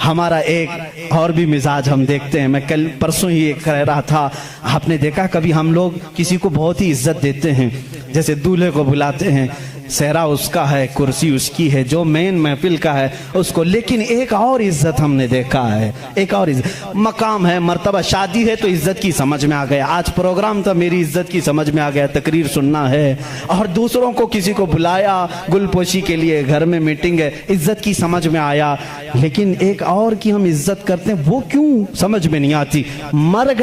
ہمارا ایک اور بھی مزاج ہم دیکھتے ہیں. میں کل پرسوں ہی کہہ رہا تھا, آپ نے دیکھا کبھی ہم لوگ کسی کو بہت ہی عزت دیتے ہیں, جیسے دولہے کو بلاتے ہیں, صحرا اس کا ہے, کرسی اس کی ہے, جو مین محفل کا ہے اس کو. لیکن ایک اور عزت ہم نے دیکھا ہے, ایک اور عزت, مقام ہے, مرتبہ, شادی ہے تو عزت کی سمجھ میں آ گیا. آج پروگرام تھا, میری عزت کی سمجھ میں آ گیا, تقریر سننا ہے. اور دوسروں کو کسی کو بلایا گل پوشی کے لیے, گھر میں میٹنگ ہے, عزت کی سمجھ میں آیا. لیکن ایک اور کی ہم عزت کرتے ہیں, وہ کیوں سمجھ میں نہیں آتی. مر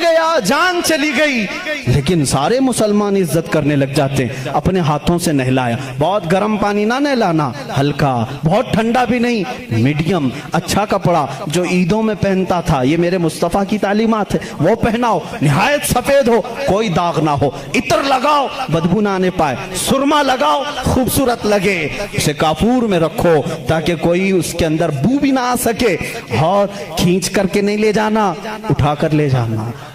گیا, جان چلی گئی, لیکن سارے مسلمان عزت کرنے لگ جاتے ہیں. اپنے ہاتھوں سے نہلایا, بہت گرم پانی نہ نہلانا, ہلکا, بہت ٹھنڈا بھی نہیں, میڈیم, اچھا کپڑا جو عیدوں میں پہنتا تھا, یہ میرے مصطفیٰ کی تعلیمات ہے, وہ پہناؤ, نہایت سفید ہو, کوئی داغ نہ ہو, عطر لگاؤ, بدبو نہ آنے پائے, سرما لگاؤ, خوبصورت لگے, اسے کافور میں رکھو تاکہ کوئی اس کے اندر بو بھی نہ آ سکے. اور کھینچ کر کے نہیں لے جانا, اٹھا کر لے جانا,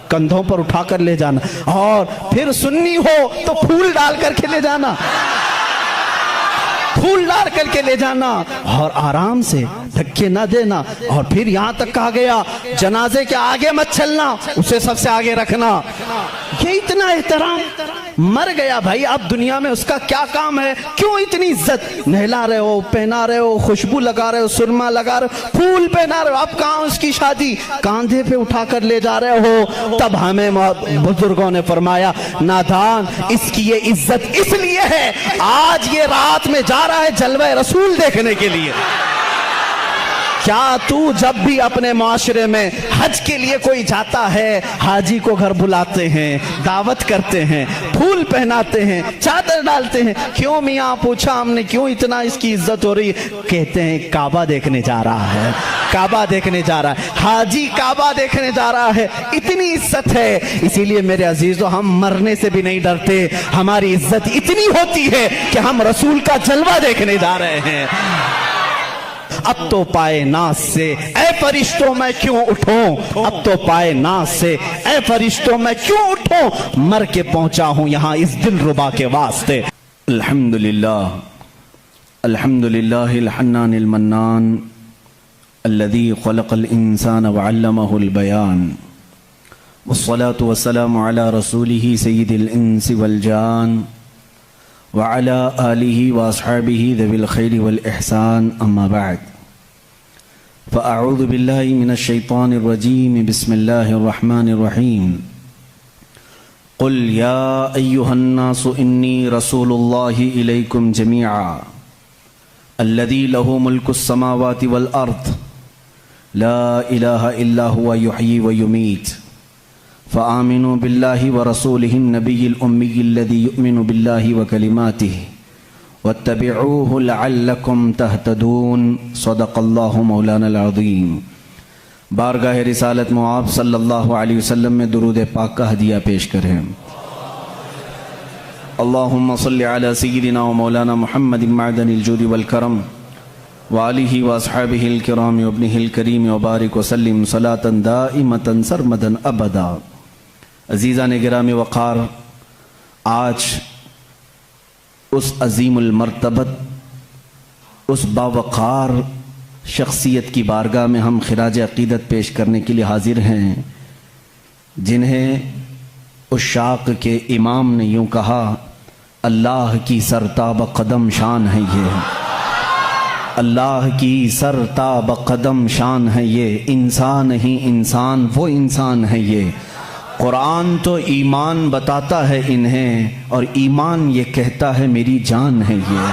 کندھوں پر اٹھا کر لے جانا. اور پھر سنی ہو تو پھول ڈال کر کے لے جانا, پھول ڈال کر کے لے جانا, اور آرام سے, دھکے نہ دینا. اور پھر یہاں تک کہا گیا جنازے کے آگے مت چلنا, اسے سب سے آگے رکھنا. یہ اتنا احترام. مر گیا بھائی, اب دنیا میں اس کا کیا کام ہے, کیوں اتنی عزت. نہلا رہے ہو, پہنا رہے ہو, خوشبو لگا رہے ہو, سرما لگا رہے ہو, پھول پہنا رہے ہو, اب کہاں اس کی شادی, کاندھے پہ اٹھا کر لے جا رہے ہو. تب ہمیں بزرگوں نے فرمایا, نادان, اس کی یہ عزت اس لیے ہے, آج یہ رات میں جا رہا ہے جلوہ رسول دیکھنے کے لیے. کیا تو جب بھی اپنے معاشرے میں حج کے لیے کوئی جاتا ہے, حاجی کو گھر بلاتے ہیں, دعوت کرتے ہیں, پھول پہناتے ہیں, چادر ڈالتے ہیں, کیوں میاں پوچھا ہم نے, کیوں اتنا اس کی عزت ہو رہی ہے؟ کہتے ہیں کعبہ دیکھنے جا رہا ہے, کعبہ دیکھنے جا رہا ہے, حاجی کعبہ دیکھنے جا رہا ہے, اتنی عزت ہے. اسی لیے میرے عزیزو, ہم مرنے سے بھی نہیں ڈرتے, ہماری عزت اتنی ہوتی ہے کہ ہم رسول کا جلوہ دیکھنے جا رہے ہیں. اب تو پائے ناز سے اے فرشتوں میں کیوں اٹھوں, اب تو پائے ناز سے اے فرشتوں میں کیوں اٹھوں, مر کے پہنچا ہوں یہاں اس دل ربا کے واسطے. الحمدللہ, الحمدللہ الحنان المنان الذي خلق الانسان وعلمه البيان, والصلاة والسلام على رسوله سيد الانس والجان وعلى آله وأصحابه ذوي الخير والإحسان. أما بعد, فأعوذ بالله من الشيطان الرجيم. بسم الله الرحمن الرحيم. قل يا أيها الناس إني رسول الله إليكم جميعا الذي له ملك السماوات والأرض لا إله إلا هو يحيي ويميت, فآمنوا بالله ورسوله النبي الأمي الذي يؤمن بالله وكلماته واتبعوه لعلكم تهتدون. صدق الله مولانا العظيم. بارگاہ رسالت معاب صلی اللہ علیہ وسلم میں درود پاک کا ہدیہ پیش کریں. اللہم صلی علی سیدنا و مولانا محمد معدن الجود والکرم وآلہ واصحابہ الکرام وابنہ الکریم وبارک وسلم صلاة دائمة سرمدا ابدا. عزیزان گرامی وقار, آج اس عظیم المرتبت, اس باوقار شخصیت کی بارگاہ میں ہم خراج عقیدت پیش کرنے کے لیے حاضر ہیں, جنہیں عشاق کے امام نے یوں کہا, اللہ کی سرتاب قدم شان ہے یہ, اللہ کی سرتاب قدم شان ہے یہ, انسان نہیں انسان وہ انسان ہے یہ. قرآن تو ایمان بتاتا ہے انہیں, اور ایمان یہ کہتا ہے میری جان ہے یہ.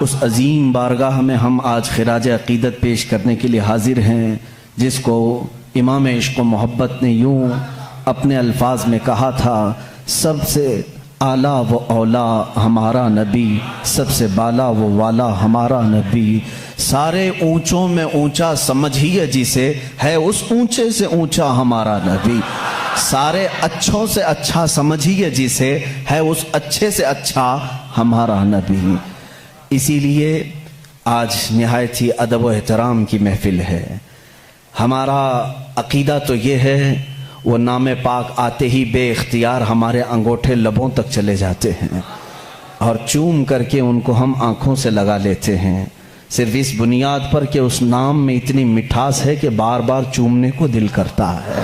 اس عظیم بارگاہ میں ہم آج خراج عقیدت پیش کرنے کے لیے حاضر ہیں, جس کو امام عشق و محبت نے یوں اپنے الفاظ میں کہا تھا, سب سے اعلیٰ و اولا ہمارا نبی, سب سے بالا و والا ہمارا نبی, سارے اونچوں میں اونچا سمجھیے جسے, ہے اس اونچے سے اونچا ہمارا نبی, سارے اچھوں سے اچھا سمجھیے جسے, ہے اس اچھے سے اچھا ہمارا نبی. اسی لیے آج نہایت ہی ادب و احترام کی محفل ہے. ہمارا عقیدہ تو یہ ہے, وہ نام پاک آتے ہی بے اختیار ہمارے انگوٹھے لبوں تک چلے جاتے ہیں, اور چوم کر کے ان کو ہم آنکھوں سے لگا لیتے ہیں. صرف اس بنیاد پر کہ اس نام میں اتنی مٹھاس ہے کہ بار بار چومنے کو دل کرتا ہے۔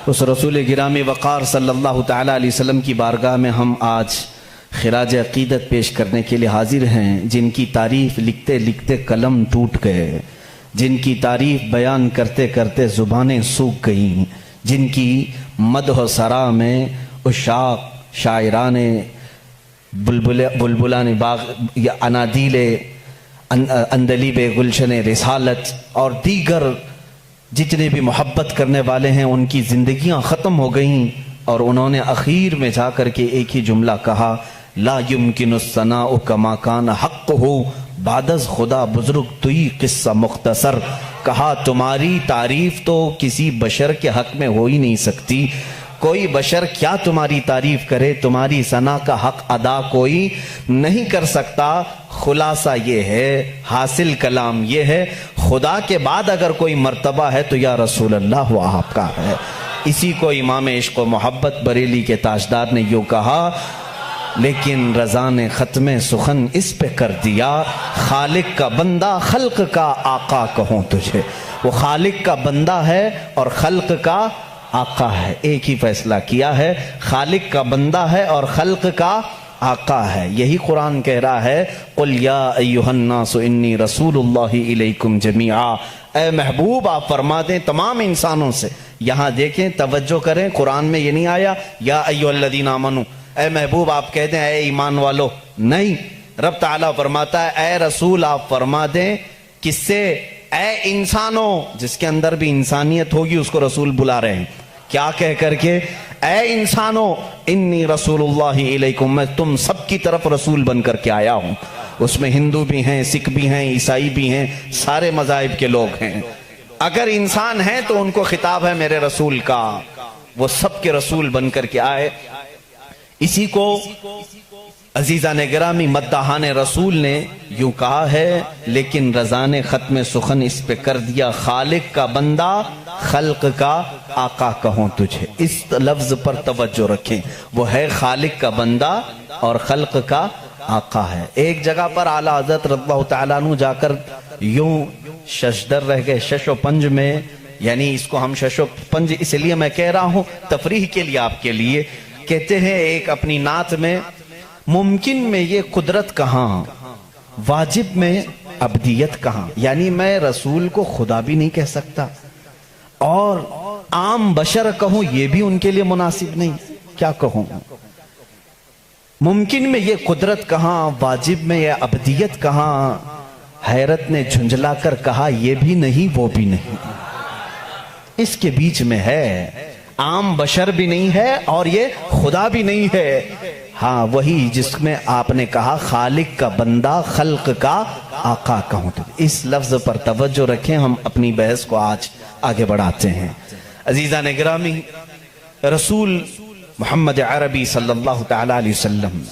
اس رسول گرامی وقار صلی اللہ تعالیٰ علیہ وسلم کی بارگاہ میں ہم آج خراج عقیدت پیش کرنے کے لیے حاضر ہیں، جن کی تعریف لکھتے لکھتے قلم ٹوٹ گئے، جن کی تعریف بیان کرتے کرتے زبانیں سوکھ گئیں، جن کی مدح و ثنا میں عشاق، شاعران بلبلان باغ یا انادیل اندلیب گلشن رسالت اور دیگر جتنے بھی محبت کرنے والے ہیں ان کی زندگیاں ختم ہو گئیں، اور انہوں نے اخیر میں جا کر کے ایک ہی جملہ کہا، لا يمکن الثناء کما کان حق ہو بعد از خدا بزرگ توئی قصہ مختصر۔ کہا تمہاری تعریف تو کسی بشر کے حق میں ہو ہی نہیں سکتی، کوئی بشر کیا تمہاری تعریف کرے، تمہاری ثنا کا حق ادا کوئی نہیں کر سکتا۔ خلاصہ یہ ہے، حاصل کلام یہ ہے، خدا کے بعد اگر کوئی مرتبہ ہے تو یا رسول اللہ وہ آپ کا ہے۔ اسی کو امام عشق و محبت بریلی کے تاجدار نے یوں کہا، لیکن رضا نے ختم سخن اس پہ کر دیا، خالق کا بندہ خلق کا آقا کہوں تجھے۔ وہ خالق کا بندہ ہے اور خلق کا آقا ہے، ایک ہی فیصلہ کیا ہے، خالق کا بندہ ہے اور خلق کا آقا ہے۔ یہی قرآن کہہ رہا ہے، قُلْ يَا أَيُّهَا النَّاسُ إِنِّي رَسُولُ اللَّهِ إِلَيْكُمْ جَمِيعًا۔ اے محبوب آپ فرما دیں تمام انسانوں سے۔ یہاں دیکھیں، توجہ کریں، قرآن میں یہ نہیں آیا یا ایھا الذین آمنوا، اے محبوب آپ کہہ دیں اے ایمان والو، نہیں، رب تعالیٰ فرماتا ہے اے رسول آپ فرما دیں، کس سے؟ اے انسانوں، جس کے اندر بھی انسانیت ہوگی اس کو رسول بلا رہے ہیں، کیا کہہ کر کے؟ اے انسانوں انی رسول اللہ علیکم، میں تم سب کی طرف رسول بن کر کے آیا ہوں۔ اس میں ہندو بھی ہیں، سکھ بھی ہیں، عیسائی بھی ہیں، سارے مذاہب کے لوگ ہیں۔ اگر انسان ہیں تو ان کو خطاب ہے میرے رسول کا، وہ سب کے رسول بن کر کے آئے۔ اسی کو عزیزان گرامی مداحان رسول نے یوں کہا ہے، لیکن رضا نے ختم سخن اس پہ کر دیا، خالق کا بندہ خلق کا آقا کہوں تجھے۔ اس لفظ پر توجہ رکھیں، وہ ہے خالق کا بندہ اور خلق کا آقا ہے۔ ایک جگہ پر اعلیٰ حضرت رضی اللہ تعالیٰ عنہ جا کر یوں ششدر رہ گئے، شش و پنج میں، یعنی اس کو ہم شش و پنج اس لیے میں کہہ رہا ہوں تفریح کے لیے آپ کے لیے، کہتے ہیں ایک اپنی نعت میں، ممکن میں یہ قدرت کہاں، واجب میں عبدیت کہاں، یعنی میں رسول کو خدا بھی نہیں کہہ سکتا اور عام بشر کہوں یہ بھی ان کے لیے مناسب نہیں، کیا کہوں؟ ممکن میں یہ قدرت کہاں، واجب میں یہ عبدیت کہاں؟ حیرت نے جھنجھلا کر کہا یہ بھی نہیں وہ بھی نہیں، اس کے بیچ میں ہے، عام بشر بھی نہیں ہے اور یہ خدا بھی نہیں ہے۔ ہاں وہی جس میں آپ نے کہا خالق کا بندہ خلق کا آقا کہوں تو، اس لفظ پر توجہ رکھیں، ہم اپنی بحث کو آج آگے بڑھاتے ہیں۔ عزیزان گرامی، رسول محمد عربی صلی اللہ تعالیٰ علیہ وسلم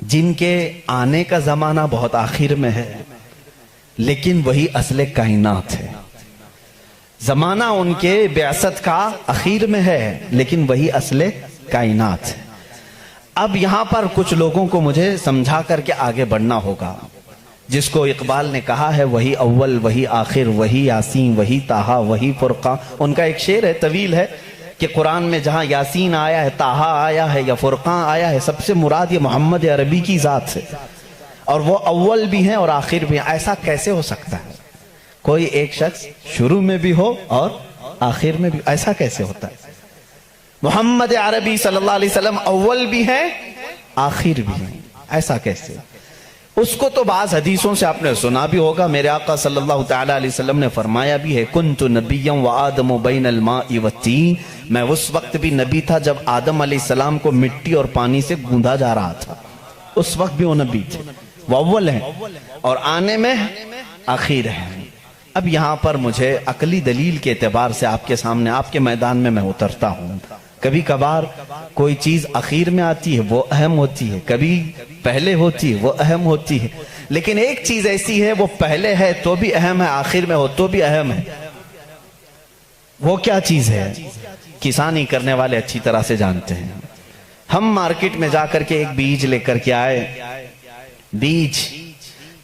جن کے آنے کا زمانہ بہت آخر میں ہے، لیکن وہی اصل کائنات ہے۔ زمانہ ان کے بعثت کا اخیر میں ہے، لیکن وہی اصل کائنات ہے۔ اب یہاں پر کچھ لوگوں کو مجھے سمجھا کر کے آگے بڑھنا ہوگا، جس کو اقبال نے کہا ہے وہی اول وہی آخر وہی یاسین وہی طٰہٰ وہی فرقان۔ ان کا ایک شعر ہے، طویل ہے، کہ قرآن میں جہاں یاسین آیا ہے، طٰہٰ آیا ہے یا فرقان آیا ہے، سب سے مراد یہ محمد عربی کی ذات سے، اور وہ اول بھی ہیں اور آخر بھی ہیں۔ ایسا کیسے ہو سکتا ہے؟ کوئی ایک شخص شروع میں بھی ہو اور آخر میں بھی، ایسا کیسے ہوتا ہے؟ محمد عربی صلی اللہ علیہ وسلم اول بھی ہیں آخر بھی ہیں، ایسا کیسے؟ اس کو تو بعض حدیثوں سے آپ نے سنا بھی ہوگا، میرے آقا صلی اللہ تعالیٰ علیہ وسلم نے فرمایا بھی ہے، کنت نبیا وآدم بین الماء والطین، میں اس وقت بھی نبی تھا جب آدم علیہ السلام کو مٹی اور پانی سے گوندھا جا رہا تھا، اس وقت بھی وہ نبی تھے، وہ اول ہیں اور آنے میں آخر ہیں۔ اب یہاں پر مجھے عقلی دلیل کے اعتبار سے آپ کے سامنے، آپ کے میدان میں اترتا ہوں۔ کبھی کبھار کوئی چیز اخیر میں آتی ہے وہ اہم ہوتی ہے، کبھی پہلے ہوتی ہے وہ اہم ہوتی ہے، لیکن ایک چیز ایسی ہے وہ پہلے ہے تو بھی اہم ہے، آخر میں ہو تو بھی اہم ہے۔ وہ کیا چیز ہے؟ کسانی کرنے والے اچھی طرح سے جانتے ہیں۔ ہم مارکیٹ میں جا کر کے ایک بیج لے کر کے آئے، بیج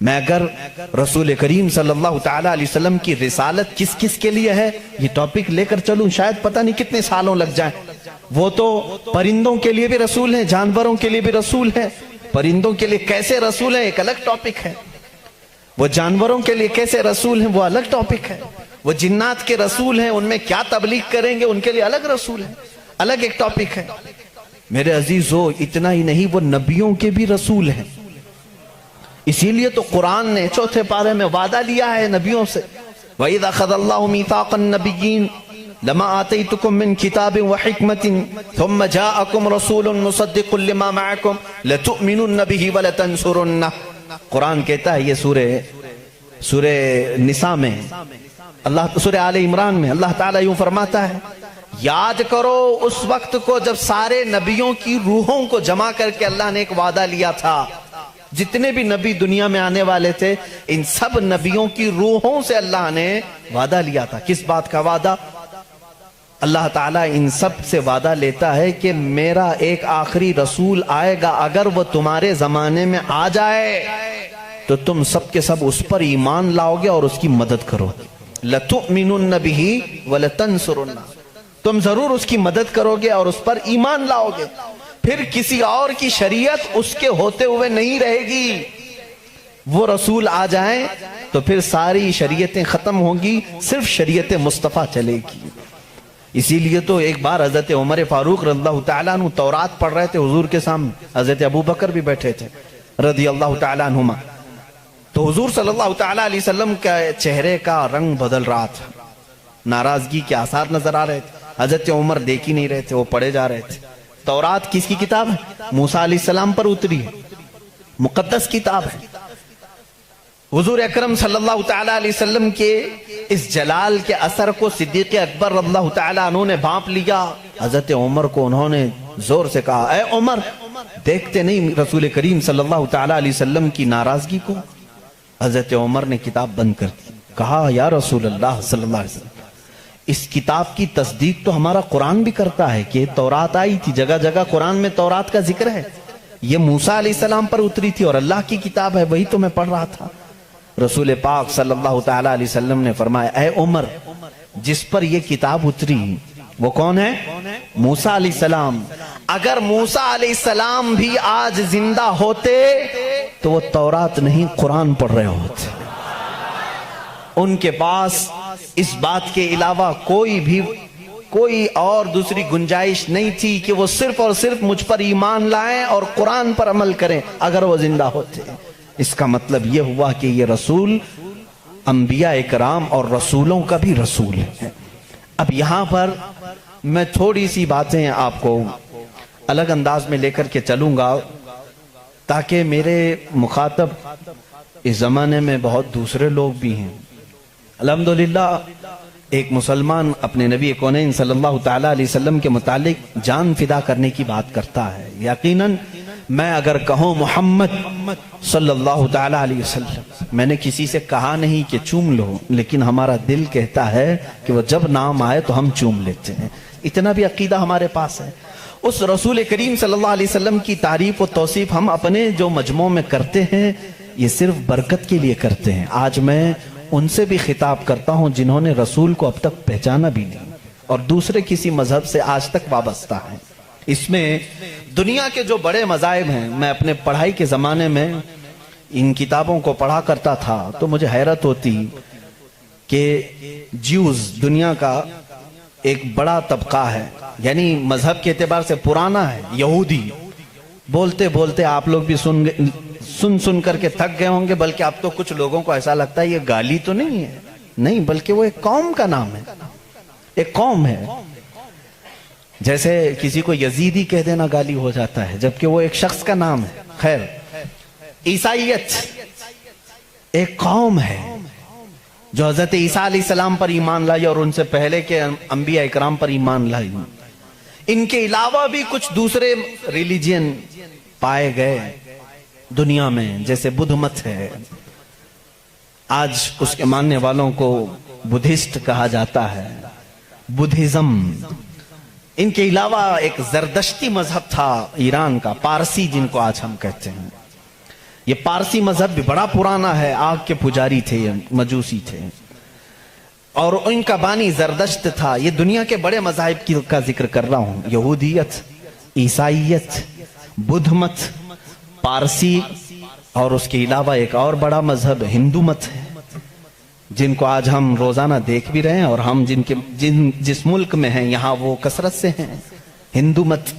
میں اگر رسول کریم صلی اللہ تعالیٰ علیہ وسلم کی رسالت کس کس کے لیے ہے یہ ٹاپک لے کر چلوں شاید پتہ نہیں کتنے سالوں لگ جائیں. وہ تو پرندوں کے لیے بھی رسول ہیں, جانوروں کے لیے بھی رسول ہیں. پرندوں کے لیے کیسے رسول ہیں ایک الگ ٹاپک ہے, وہ جانوروں کے لیے کیسے رسول ہیں وہ الگ ٹاپک ہے, وہ جنات کے رسول ہیں ان میں کیا تبلیغ کریں گے ان کے لیے الگ رسول ہے, الگ ایک ٹاپک ہے. میرے عزیزو اتنا ہی نہیں, وہ نبیوں کے بھی رسول ہیں. اسی لیے تو قرآن نے چوتھے پارے میں وعدہ لیا ہے نبیوں سے, وَإِذَا أَخَذَ اللَّهُ مِيثَاقَ النَّبِيِّينَ لَمَا آتَيْتُكُم مِّن كِتَابٍ وَحِكْمَةٍ ثُمَّ جَاءَكُمْ رَسُولٌ مُصَدِّقٌ لِّمَا مَعَكُمْ لَتُؤْمِنُنَّ بِهِ وَلَتَنصُرُنَّهُ. قرآن کہتا ہے یہ سورہ نساء میں, سورہ آل عمران میں اللہ تعالیٰ یوں فرماتا ہے, یاد کرو اس وقت کو جب سارے نبیوں کی روحوں کو جمع کر کے اللہ نے ایک وعدہ لیا تھا. جتنے بھی نبی دنیا میں آنے والے تھے ان سب نبیوں کی روحوں سے اللہ نے وعدہ لیا تھا. کس بات کا وعدہ؟ اللہ تعالیٰ ان سب سے وعدہ لیتا ہے کہ میرا ایک آخری رسول آئے گا, اگر وہ تمہارے زمانے میں آ جائے تو تم سب کے سب اس پر ایمان لاؤ گے اور اس کی مدد کرو. لَتُؤْمِنُنَّ بِهِ وَلَتَنصُرُنَّهُ, تم ضرور اس کی مدد کرو گے اور اس پر ایمان لاؤ گے. پھر کسی اور کی شریعت اس کے ہوتے ہوئے نہیں رہے گی. وہ رسول آ جائیں تو پھر ساری شریعتیں ختم ہوں گی, صرف شریعت مصطفیٰ چلے گی. اسی لیے تو ایک بار حضرت عمر فاروق رضی اللہ تعالیٰ عنہ تورات پڑھ رہے تھے حضور کے سامنے, حضرت ابو بکر بھی بیٹھے تھے رضی اللہ تعالیٰ عنہما. تو حضور صلی اللہ تعالیٰ علیہ وسلم کا چہرے کا رنگ بدل رہا تھا, ناراضگی کے آثار نظر آ رہے تھے. حضرت عمر دیکھ ہی نہیں رہے تھے, وہ پڑھے جا رہے تھے. تورات کس کی کتاب ہے؟ موسیٰ علیہ السلام پر اتری ہے, مقدس کتاب ہے. حضور اکرم صلی اللہ تعالیٰ علیہ وسلم کے اس جلال کے اثر کو صدیق اکبر رضی اللہ تعالیٰ عنہ نے بھانپ لیا. حضرت عمر کو انہوں نے زور سے کہا, اے عمر دیکھتے نہیں رسول کریم صلی اللہ تعالیٰ علیہ وسلم کی ناراضگی کو؟ حضرت عمر نے کتاب بند کر دی, کہا یا رسول اللہ صلی اللہ علیہ وسلم اس کتاب کی تصدیق تو ہمارا قرآن بھی کرتا ہے کہ تورات آئی تھی, جگہ جگہ قرآن میں تورات کا ذکر ہے, یہ موسیٰ علیہ السلام پر اتری تھی اور اللہ کی کتاب ہے, وہی تو میں پڑھ رہا تھا. رسول پاک صلی اللہ تعالیٰ علیہ وسلم نے فرمایا, اے عمر جس پر یہ کتاب اتری وہ کون ہے؟ موسیٰ علیہ السلام. اگر موسیٰ علیہ السلام بھی آج زندہ ہوتے تو وہ تورات نہیں قرآن پڑھ رہے ہوتے. ان کے پاس اس بات کے علاوہ کوئی اور دوسری گنجائش نہیں تھی کہ وہ صرف اور صرف مجھ پر ایمان لائیں اور قرآن پر عمل کریں اگر وہ زندہ ہوتے. اس کا مطلب یہ ہوا کہ یہ رسول انبیاء اکرام اور رسولوں کا بھی رسول ہے. اب یہاں پر میں تھوڑی سی باتیں آپ کو الگ انداز میں لے کر کے چلوں گا تاکہ میرے مخاطب اس زمانے میں بہت دوسرے لوگ بھی ہیں. الحمدللہ ایک مسلمان اپنے نبی کونین صلی اللہ تعالیٰ علیہ وسلم کے متعلق جان فدا کرنے کی بات کرتا ہے. یقیناً میں اگر کہوں محمد صلی اللہ تعالیٰ علیہ وسلم, میں نے کسی سے کہا نہیں کہ چوم لو, لیکن ہمارا دل کہتا ہے کہ وہ جب نام آئے تو ہم چوم لیتے ہیں. اتنا بھی عقیدہ ہمارے پاس ہے. اس رسول کریم صلی اللہ علیہ وسلم کی تعریف و توصیف ہم اپنے جو مجموع میں کرتے ہیں یہ صرف برکت کے لیے کرتے ہیں. آج میں ان سے بھی خطاب کرتا ہوں جنہوں نے رسول کو اب تک پہچانا بھی نہیں اور دوسرے کسی مذہب سے آج تک وابستہ ہیں. اس میں دنیا کے جو بڑے مذاہب ہیں, میں اپنے پڑھائی کے زمانے میں ان کتابوں کو پڑھا کرتا تھا تو مجھے حیرت ہوتی کہ جیوز دنیا کا ایک بڑا طبقہ ہے, یعنی مذہب کے اعتبار سے پرانا ہے. یہودی بولتے بولتے آپ لوگ بھی سن کر کے تھک گئے ہوں گے, بلکہ اب تو کچھ لوگوں کو ایسا لگتا ہے یہ گالی تو نہیں ہے, نہیں بلکہ وہ ایک قوم کا نام ہے, ایک قوم ہے. جیسے کسی کو یزیدی کہہ دینا گالی ہو جاتا ہے جبکہ وہ ایک شخص کا نام ہے. خیر, عیسائیت ایک قوم ہے جو حضرت عیسیٰ علیہ السلام پر ایمان لائی اور ان سے پہلے کے انبیاء اکرام پر ایمان لائی. ان کے علاوہ بھی کچھ دوسرے ریلیجن پائے گئے دنیا میں, جیسے بدھ مت ہے, آج اس کے ماننے والوں کو بدھسٹ کہا جاتا ہے, بدھزم. ان کے علاوہ ایک زردشتی مذہب تھا ایران کا, پارسی جن کو آج ہم کہتے ہیں. یہ پارسی مذہب بھی بڑا پرانا ہے، آگ کے پجاری تھے، یہ مجوسی تھے، اور ان کا بانی زردشت تھا۔ یہ دنیا کے بڑے مذاہب کا ذکر کر رہا ہوں، یہودیت، عیسائیت، بدھ مت، پارسی، اور اس کے علاوہ ایک اور بڑا مذہب ہندو مت ہے، جن کو آج ہم روزانہ دیکھ بھی رہے ہیں، اور ہم جس ملک میں ہیں یہاں وہ کثرت سے ہیں، ہندو مت۔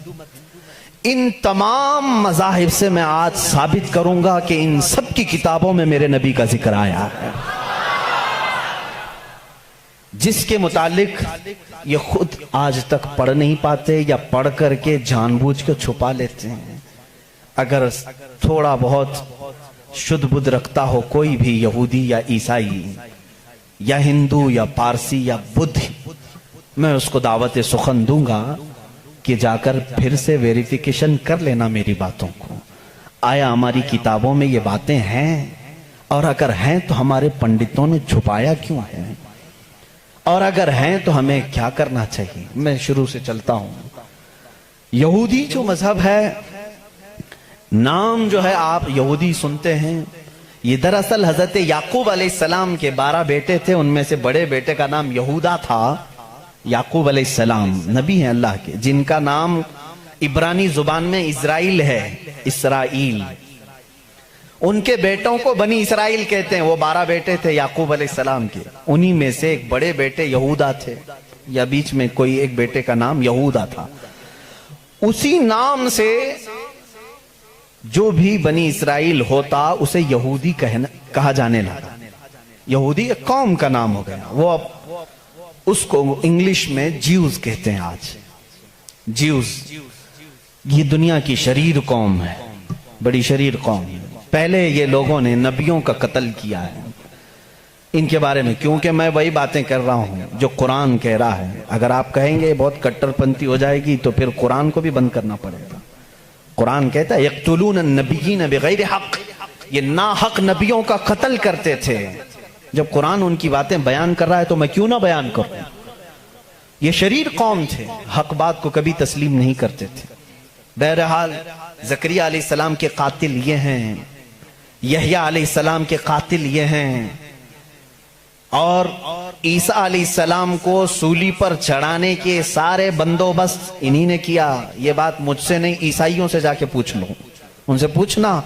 ان تمام مذاہب سے میں آج ثابت کروں گا کہ ان سب کی کتابوں میں میرے نبی کا ذکر آیا ہے، جس کے متعلق یہ خود آج تک پڑھ نہیں پاتے، یا پڑھ کر کے جان بوجھ کے چھپا لیتے ہیں۔ اگر تھوڑا بہت شدھ بدھ رکھتا ہو کوئی بھی یہودی یا عیسائی یا ہندو یا پارسی یا بدھ، میں اس کو دعوت سخن دوں گا کہ جا کر پھر سے ویریفیکیشن کر لینا میری باتوں کو، آیا ہماری کتابوں میں یہ باتیں ہیں، اور اگر ہیں تو ہمارے پنڈتوں نے چھپایا کیوں ہے، اور اگر ہیں تو ہمیں کیا کرنا چاہیے۔ میں شروع سے چلتا ہوں۔ یہودی جو مذہب ہے، نام جو ہے آپ یہودی سنتے ہیں، یہ دراصل حضرت یعقوب علیہ السلام کے 12 بیٹے تھے، ان میں سے بڑے بیٹے کا نام یہودا تھا۔ یعقوب علیہ السلام نبی ہیں اللہ کے، جن کا نام عبرانی زبان میں اسرائیل ہے، اسرائیل۔ ان کے بیٹوں کو بنی اسرائیل کہتے ہیں۔ وہ 12 بیٹے تھے یعقوب علیہ السلام کے، انہی میں سے ایک بڑے بیٹے یہودا تھے، یا بیچ میں کوئی ایک بیٹے کا نام یہودا تھا۔ اسی نام سے جو بھی بنی اسرائیل ہوتا اسے یہودی کہا جانے لگا۔ یہودی ایک قوم کا نام ہو گیا، وہ اس کو انگلش میں جیوز کہتے ہیں آج، جیوز۔ یہ دنیا کی شریر قوم ہے، بڑی شریر قوم ہے۔ پہلے یہ لوگوں نے نبیوں کا قتل کیا ہے۔ ان کے بارے میں کیونکہ میں وہی باتیں کر رہا ہوں جو قرآن کہہ رہا ہے۔ اگر آپ کہیں گے بہت کٹر پنتھی ہو جائے گی تو پھر قرآن کو بھی بند کرنا پڑے گا۔ قرآن کہتا ہے یقتلون النبیین بغیر حق، یہ ناحق نبیوں کا قتل کرتے تھے۔ جب قرآن ان کی باتیں بیان کر رہا ہے تو میں کیوں نہ بیان کروں۔ یہ شریر قوم تھے، حق بات کو کبھی تسلیم نہیں کرتے تھے۔ بہرحال زکریا علیہ السلام کے قاتل یہ ہیں، یحییٰ علیہ السلام کے قاتل یہ ہیں، اور عیسیٰ علیہ السلام کو سولی پر چڑھانے کے سارے بندوبست انہی نے کیا۔ یہ بات مجھ سے نہیں، عیسائیوں سے جا کے پوچھ لو، ان سے پوچھنا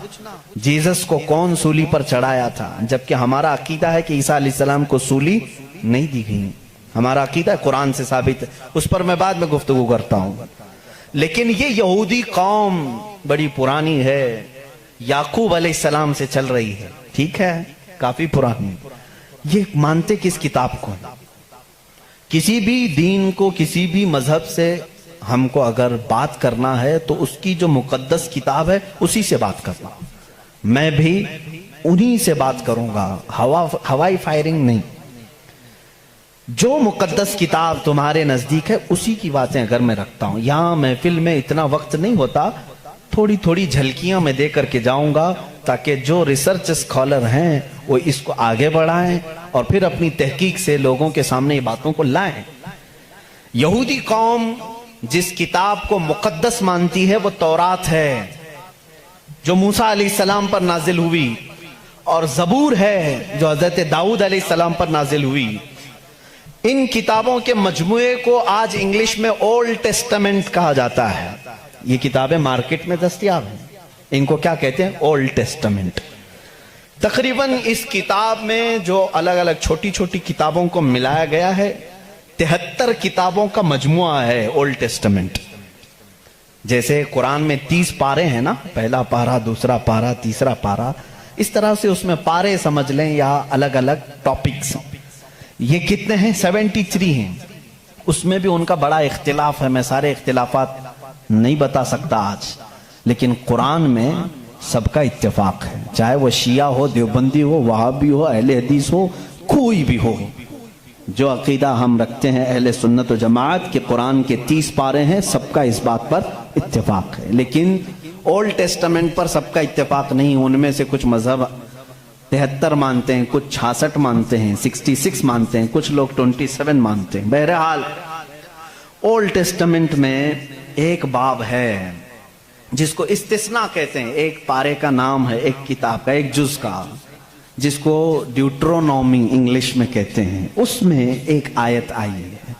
جیزس کو کون سولی پر چڑھایا تھا، جبکہ ہمارا عقیدہ ہے کہ عیسیٰ علیہ السلام کو سولی نہیں دی گئی۔ ہمارا عقیدہ قرآن سے ثابت ہے، اس پر میں بعد میں گفتگو کرتا ہوں۔ لیکن یہ یہودی قوم بڑی پرانی ہے، یعقوب علیہ السلام سے چل رہی ہے، ٹھیک ہے، کافی پرانی۔ یہ مانتے کس کتاب کو؟ کسی بھی دین کو، کسی بھی مذہب سے ہم کو اگر بات کرنا ہے تو اس کی جو مقدس کتاب ہے اسی سے بات کرنا۔ میں بھی انہی سے بات کروں گا، ہوائی فائرنگ نہیں۔ جو مقدس کتاب تمہارے نزدیک ہے اسی کی باتیں اگر میں رکھتا ہوں۔ یہاں محفل میں اتنا وقت نہیں ہوتا، تھوڑی تھوڑی جھلکیاں میں دے کر کے جاؤں گا تاکہ جو ریسرچ اسکالر ہیں وہ اس کو آگے بڑھائیں اور پھر اپنی تحقیق سے لوگوں کے سامنے یہ باتوں کو لائیں۔ یہودی قوم جس کتاب کو مقدس مانتی ہے وہ تورات ہے، جو موسیٰ علیہ السلام پر نازل ہوئی، اور زبور ہے جو حضرت داؤد علیہ السلام پر نازل ہوئی۔ ان کتابوں کے مجموعے کو آج انگلش میں اولڈ ٹیسٹمنٹ کہا جاتا ہے۔ یہ کتابیں مارکیٹ میں دستیاب ہیں، ان کو کیا کہتے ہیں؟ Old testament. تقریباً اس کتاب میں جو الگ الگ چھوٹی چھوٹی کتابوں کو ملایا گیا ہے 73 کتابوں کا مجموعہ ہے اولڈ ٹیسٹمنٹ۔ جیسے قرآن میں 30 پارے ہیں نا، پہلا پارا، دوسرا پارا، تیسرا پارا، اس طرح سے اس میں پارے سمجھ لیں یا الگ الگ ٹاپکس۔ یہ کتنے ہیں؟ 73 ہیں۔ اس میں بھی ان کا بڑا اختلاف ہے، میں سارے اختلافات نہیں بتا سکتا آج، لیکن قرآن میں سب کا اتفاق ہے، چاہے وہ شیعہ ہو، دیوبندی ہو، وہابی ہو، اہل حدیث ہو، کوئی بھی ہو۔ جو عقیدہ ہم رکھتے ہیں اہل سنت و جماعت کے قرآن کے 30 پارے ہیں، سب کا اس بات پر اتفاق ہے۔ لیکن اولڈ ٹیسٹمنٹ پر سب کا اتفاق نہیں، ان میں سے کچھ مذہب 73 مانتے ہیں، کچھ 66 مانتے ہیں، 66 مانتے ہیں، کچھ لوگ 27 مانتے ہیں۔ بہرحال اولڈ ٹیسٹمنٹ میں ایک باب ہے جس کو استثناء کہتے ہیں، ایک پارے کا نام ہے، ایک کتاب کا، ایک جز کا، جس کو ڈیوٹرونومی انگلش میں کہتے ہیں، اس میں ایک آیت آئی ہے۔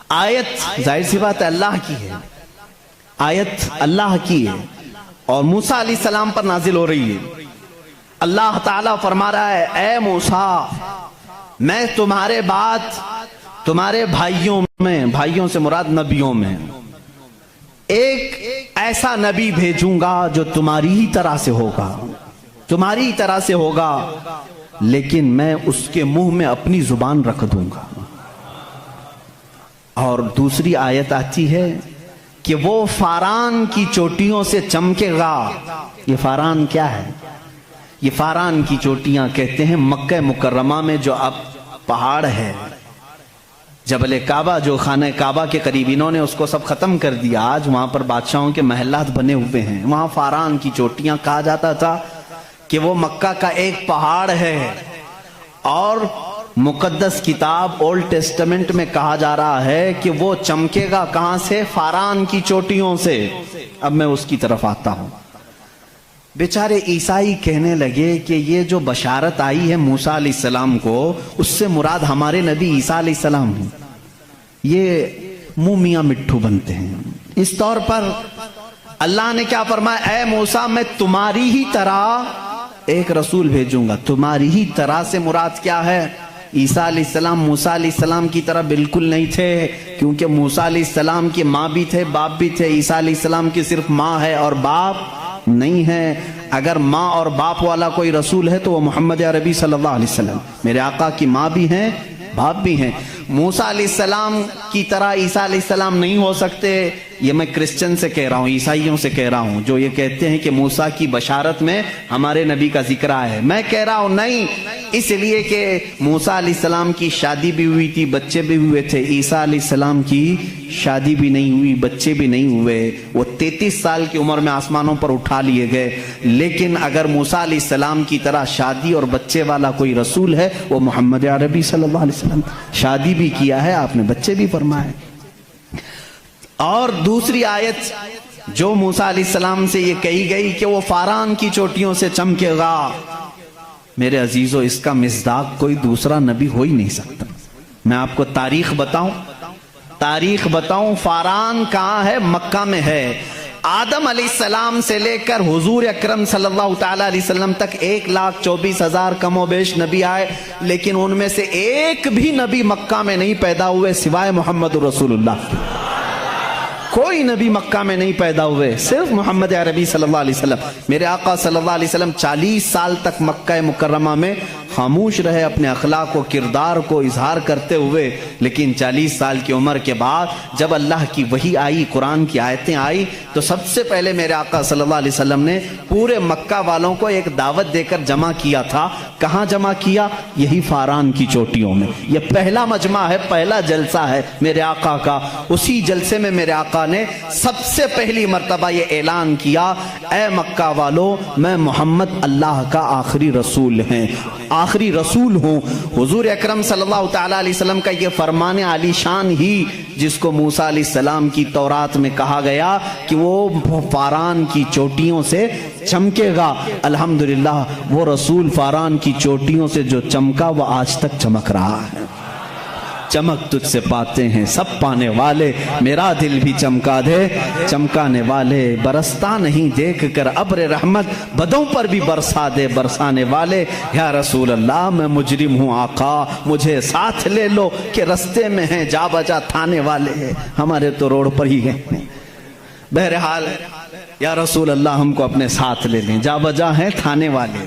آیت ظاہر سی بات ہے اللہ کی ہے، آیت اللہ کی ہے اور موسیٰ علیہ السلام پر نازل ہو رہی ہے۔ اللہ تعالیٰ فرما رہا ہے اے موسیٰ، میں تمہارے بعد تمہارے بھائیوں میں، بھائیوں سے مراد نبیوں میں، ایک ایسا نبی بھیجوں گا جو تمہاری ہی طرح سے ہوگا، تمہاری ہی طرح سے ہوگا، لیکن میں اس کے منہ میں اپنی زبان رکھ دوں گا۔ اور دوسری آیت آتی ہے کہ وہ فاران کی چوٹیوں سے چمکے گا۔ یہ فاران کیا ہے؟ یہ فاران کی چوٹیاں کہتے ہیں مکہ مکرمہ میں جو اب پہاڑ ہے، جبل کعبہ جو خانہ کعبہ کے قریب، انہوں نے اس کو سب ختم کر دیا، آج وہاں پر بادشاہوں کے محلات بنے ہوئے ہیں۔ وہاں فاران کی چوٹیاں کہا جاتا تھا کہ وہ مکہ کا ایک پہاڑ ہے، اور مقدس کتاب اولڈ ٹیسٹمنٹ میں کہا جا رہا ہے کہ وہ چمکے گا کہاں سے؟ فاران کی چوٹیوں سے۔ اب میں اس کی طرف آتا ہوں۔ بیچارے عیسائی کہنے لگے کہ یہ جو بشارت آئی ہے موسیٰ علیہ السلام کو، اس سے مراد ہمارے نبی عیسیٰ علیہ السلام ہیں۔ یہ منہ میاں مٹھو بنتے ہیں۔ اس طور پر اللہ نے کیا فرمایا؟ اے موسیٰ، میں تمہاری ہی طرح ایک رسول بھیجوں گا۔ تمہاری ہی طرح سے مراد کیا ہے؟ عیسیٰ علیہ السلام موسیٰ علیہ السلام کی طرح بالکل نہیں تھے، کیونکہ موسیٰ علیہ السلام کی ماں بھی تھے، باپ بھی تھے۔ عیسیٰ علیہ السلام کی صرف ماں ہے اور باپ نہیں ہے۔ اگر ماں اور باپ والا کوئی رسول ہے تو وہ محمد عربی صلی اللہ علیہ وسلم، میرے آقا کی ماں بھی ہیں، باپ بھی ہیں۔ موسیٰ علیہ السلام کی طرح عیسیٰ علیہ السلام نہیں ہو سکتے۔ یہ میں کرسچن سے کہہ رہا ہوں، عیسائیوں سے کہہ رہا ہوں، جو یہ کہتے ہیں کہ موسیٰ کی بشارت میں ہمارے نبی کا ذکر آیا ہے۔ میں کہہ رہا ہوں نہیں، اس لیے کہ موسیٰ علیہ السلام کی شادی بھی ہوئی تھی، بچے بھی ہوئے تھے۔ عیسیٰ علیہ السلام کی شادی بھی نہیں ہوئی، بچے بھی نہیں ہوئے، وہ 33 سال کی عمر میں آسمانوں پر اٹھا لیے گئے۔ لیکن اگر موسیٰ علیہ السلام کی طرح شادی اور بچے والا کوئی رسول ہے، وہ محمد عربی صلی اللہ علیہ وسلم۔ شادی بھی کیا ہے آپ نے، بچے بھی فرمائے۔ اور دوسری آیت جو موسیٰ علیہ السلام سے یہ کہی گئی کہ وہ فاران کی چوٹیوں سے چمکے گا، میرے عزیزو اس کا مصداق کوئی دوسرا نبی ہو ہی نہیں سکتا۔ میں آپ کو تاریخ بتاؤں، فاران کہاں ہے؟ مکہ میں ہے۔ آدم علیہ السلام سے لے کر حضور اکرم صلی اللہ تعالی علیہ وسلم تک 1,24,000 کم و بیش نبی آئے، لیکن ان میں سے ایک بھی نبی مکہ میں نہیں پیدا ہوئے سوائے محمد رسول اللہ۔ کوئی نبی مکہ میں نہیں پیدا ہوئے، صرف محمد عربی صلی اللہ علیہ وسلم۔ میرے آقا صلی اللہ علیہ وسلم 40 سال تک مکہ مکرمہ میں خاموش رہے، اپنے اخلاق و کردار کو اظہار کرتے ہوئے، لیکن 40 سال کی عمر کے بعد جب اللہ کی وحی آئی، قرآن کی آیتیں آئی، تو سب سے پہلے میرے آقا صلی اللہ علیہ وسلم نے پورے مکہ والوں کو ایک دعوت دے کر جمع کیا تھا۔ کہاں جمع کیا؟ یہی فاران کی چوٹیوں میں۔ یہ پہلا مجمع ہے، پہلا جلسہ ہے میرے آقا کا۔ اسی جلسے میں میرے آقا نے سب سے پہلی مرتبہ یہ اعلان کیا، اے مکہ والو، میں محمد اللہ کا آخری رسول ہوں۔ حضور اکرم صلی اللہ تعالی علیہ وسلم کا یہ فرمان عالی شان ہی، جس کو موسیٰ علیہ السلام کی تورات میں کہا گیا کہ وہ فاران کی چوٹیوں سے چمکے گا، الحمدللہ وہ رسول فاران کی چوٹیوں سے جو چمکا وہ آج تک چمک رہا ہے۔ چمک تجھ سے پاتے ہیں سب پانے والے، میرا دل بھی چمکا دے چمکانے والے، برستا نہیں دیکھ کر ابر رحمت، بدوں پر بھی برسا دے برسانے والے۔ یا رسول اللہ میں مجرم ہوں آقا، مجھے ساتھ لے لو کہ رستے میں ہیں جا بجا تھانے والے، ہمارے تو روڈ پر ہی گئے۔ بہرحال یا رسول اللہ ہم کو اپنے ساتھ لے لیں، جا بجا ہیں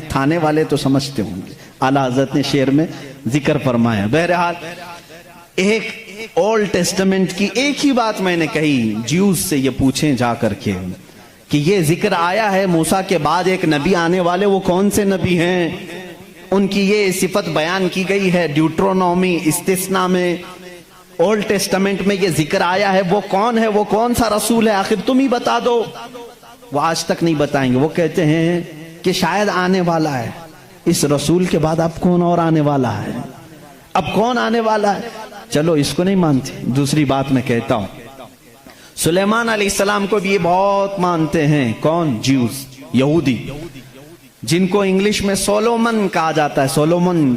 تھانے والے تو سمجھتے ہوں گے، اعلیٰ حضرت نے شعر میں ذکر فرمایا۔ بہرحال ایک اولڈ ٹیسٹمنٹ کی ایک ہی بات میں نے کہی، جیوز سے یہ پوچھیں جا کر کے کہ یہ ذکر آیا ہے موسیٰ کے بعد ایک نبی آنے والے، وہ کون سے نبی ہیں؟ ان کی یہ صفت بیان کی گئی ہے ڈیوٹرونومی استثناء میں، اولڈ ٹیسٹمنٹ میں یہ ذکر آیا ہے، وہ کون ہے، وہ کون سا رسول ہے، آخر تم ہی بتا دو۔ وہ آج تک نہیں بتائیں گے، وہ کہتے ہیں کہ شاید آنے والا ہے، اس رسول کے بعد اب کون اور آنے والا ہے، اب کون آنے والا ہے؟ چلو اس کو نہیں مانتے، دوسری بات میں کہتا ہوں، سلیمان علیہ السلام کو بھی یہ بہت مانتے ہیں. کون؟ جیوز، یہودی، جن کو انگلش میں سولومن کہا جاتا ہے. سولومن،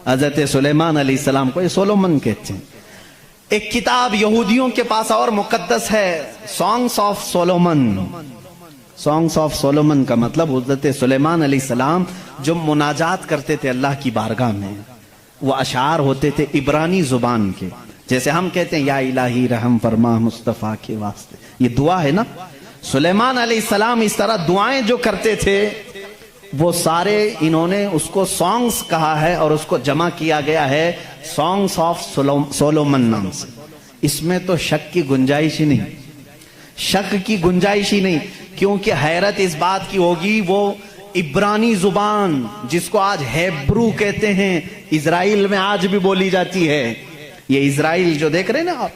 حضرت سلیمان علیہ السلام کو یہ سولومن کہتے ہیں. ایک کتاب یہودیوں کے پاس اور مقدس ہے، songs of Solomon. Songs of Solomon کا مطلب حضرت سلیمان علیہ السلام جو مناجات کرتے تھے اللہ کی بارگاہ میں، وہ اشعار ہوتے تھے عبرانی زبان کے. جیسے ہم کہتے ہیں یا الہی رحم فرما مصطفیٰ کے واسطے، یہ دعا ہے نا. سلیمان علیہ السلام اس طرح دعائیں جو کرتے تھے وہ سارے انہوں نے اس کو سانگس کہا ہے اور اس کو جمع کیا گیا ہے سانگس آف سولومن نام سے. اس میں تو شک کی گنجائش ہی نہیں، شک کی گنجائش ہی نہیں، کیونکہ حیرت اس بات کی ہوگی وہ عبرانی زبان جس کو آج ہیبرو کہتے ہیں، اسرائیل میں آج بھی بولی جاتی ہے. یہ اسرائیل جو دیکھ رہے ہیں نا آپ،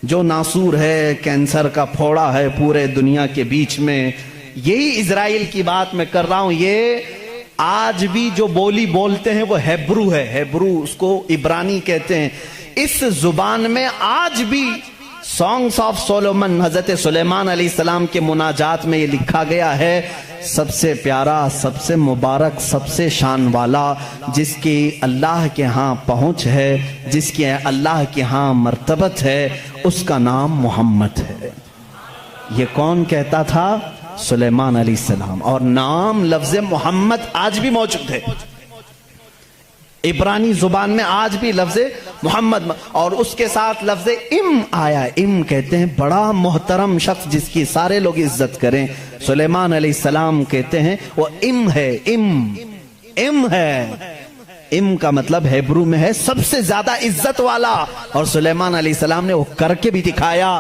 جو ناسور ہے، کینسر کا پھوڑا ہے پورے دنیا کے بیچ میں، یہی اسرائیل کی بات میں کر رہا ہوں. یہ آج بھی جو بولی بولتے ہیں وہ ہیبرو ہے. ہیبرو اس کو عبرانی کہتے ہیں. اس زبان میں آج بھی سانگس آف سولومن حضرت سلیمان علیہ السلام کے مناجات میں یہ لکھا گیا ہے، سب سے پیارا، سب سے مبارک، سب سے شان والا، جس کی اللہ کے ہاں پہنچ ہے، جس کی اللہ کے ہاں مرتبت ہے، اس کا نام محمد ہے. یہ کون کہتا تھا؟ سلیمان علیہ السلام. اور نام لفظ محمد آج بھی موجود ہے عبرانی زبان میں، آج بھی لفظ محمد، اور اس کے ساتھ لفظ ام آیا. ام کہتے ہیں بڑا محترم شخص جس کی سارے لوگ عزت کریں. سلیمان علیہ السلام کہتے ہیں وہ ام ہے. ام ہے. ام کا مطلب ہیبرو میں ہے سب سے زیادہ عزت والا. اور سلیمان علیہ السلام نے وہ کر کے بھی دکھایا.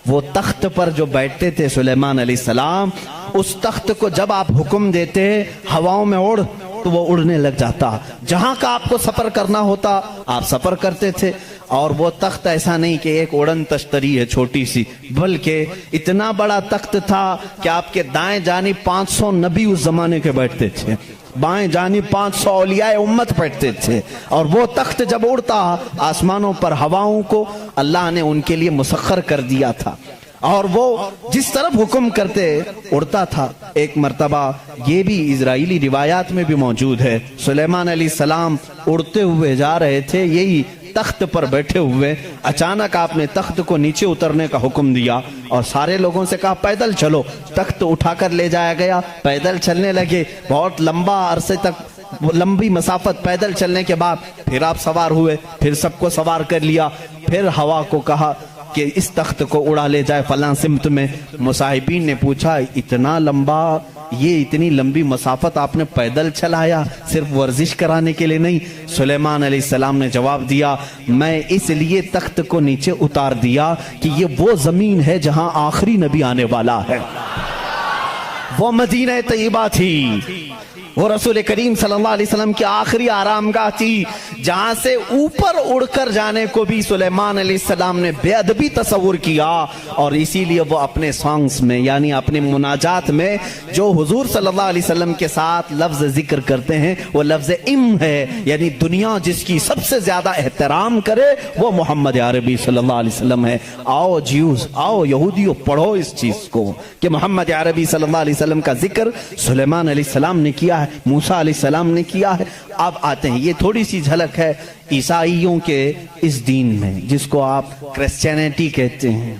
وہ تخت پر جو بیٹھتے تھے سلیمان علیہ السلام، اس تخت کو جب آپ حکم دیتے ہواؤں میں اڑ تو وہ اڑنے لگ جاتا. جہاں کا آپ کو سفر کرنا ہوتا آپ سفر کرتے تھے. اور وہ تخت ایسا نہیں کہ ایک اڑن تشتری ہے چھوٹی سی، بلکہ اتنا بڑا تخت تھا کہ آپ کے دائیں جانب 500 نبی اس زمانے کے بیٹھتے تھے، بائیں جانب 500 اولیاء امت بیٹھتے تھے. اور وہ تخت جب اڑتا آسمانوں پر ہواؤں کو اللہ نے ان کے لیے مسخر کر دیا تھا، اور وہ جس طرف حکم کرتے اڑتا تھا. ایک مرتبہ یہ بھی اسرائیلی روایات میں بھی موجود ہے، سلیمان علیہ السلام اڑتے ہوئے جا رہے تھے یہی تخت پر بیٹھے ہوئے، اچانک آپ نے تخت کو نیچے اترنے کا حکم دیا اور سارے لوگوں سے کہا پیدل چلو. تخت اٹھا کر لے جایا گیا، پیدل چلنے لگے. بہت لمبا عرصے تک، لمبی مسافت پیدل چلنے کے بعد پھر آپ سوار ہوئے، پھر سب کو سوار کر لیا. پھر ہوا کو کہا کہ اس تخت کو اڑا لے جائے فلاں سمت میں. مصاحبین نے پوچھا اتنا لمبا، یہ اتنی لمبی مسافت آپ نے پیدل چلایا صرف ورزش کرانے کے لیے نہیں؟ سلیمان علیہ السلام نے جواب دیا میں اس لیے تخت کو نیچے اتار دیا کہ یہ وہ زمین ہے جہاں آخری نبی آنے والا ہے. وہ مدینہ طیبہ تھی، وہ رسول کریم صلی اللہ علیہ وسلم کی آخری آرام گاہ تھی، جہاں سے اوپر اڑ کر جانے کو بھی سلیمان علیہ السلام نے بے ادبی تصور کیا. اور اسی لیے وہ اپنے سانگز میں یعنی اپنے مناجات میں جو حضور صلی اللہ علیہ وسلم کے ساتھ لفظ ذکر کرتے ہیں وہ لفظ ام ہے، یعنی دنیا جس کی سب سے زیادہ احترام کرے وہ محمد عربی صلی اللہ علیہ وسلم ہے. آؤ جیوز، آؤ یہودیوں، پڑھو اس چیز کو کہ محمد عربی صلی اللہ علیہ وسلم کا ذکر سلیمان علیہ السلام نے کیا ہے، موسیٰ علیہ السلام نے کیا ہے. اب آتے ہیں، یہ تھوڑی سی جھلک ہے عیسائیوں کے اس دین میں جس کو آپ کرسچینٹی کہتے ہیں،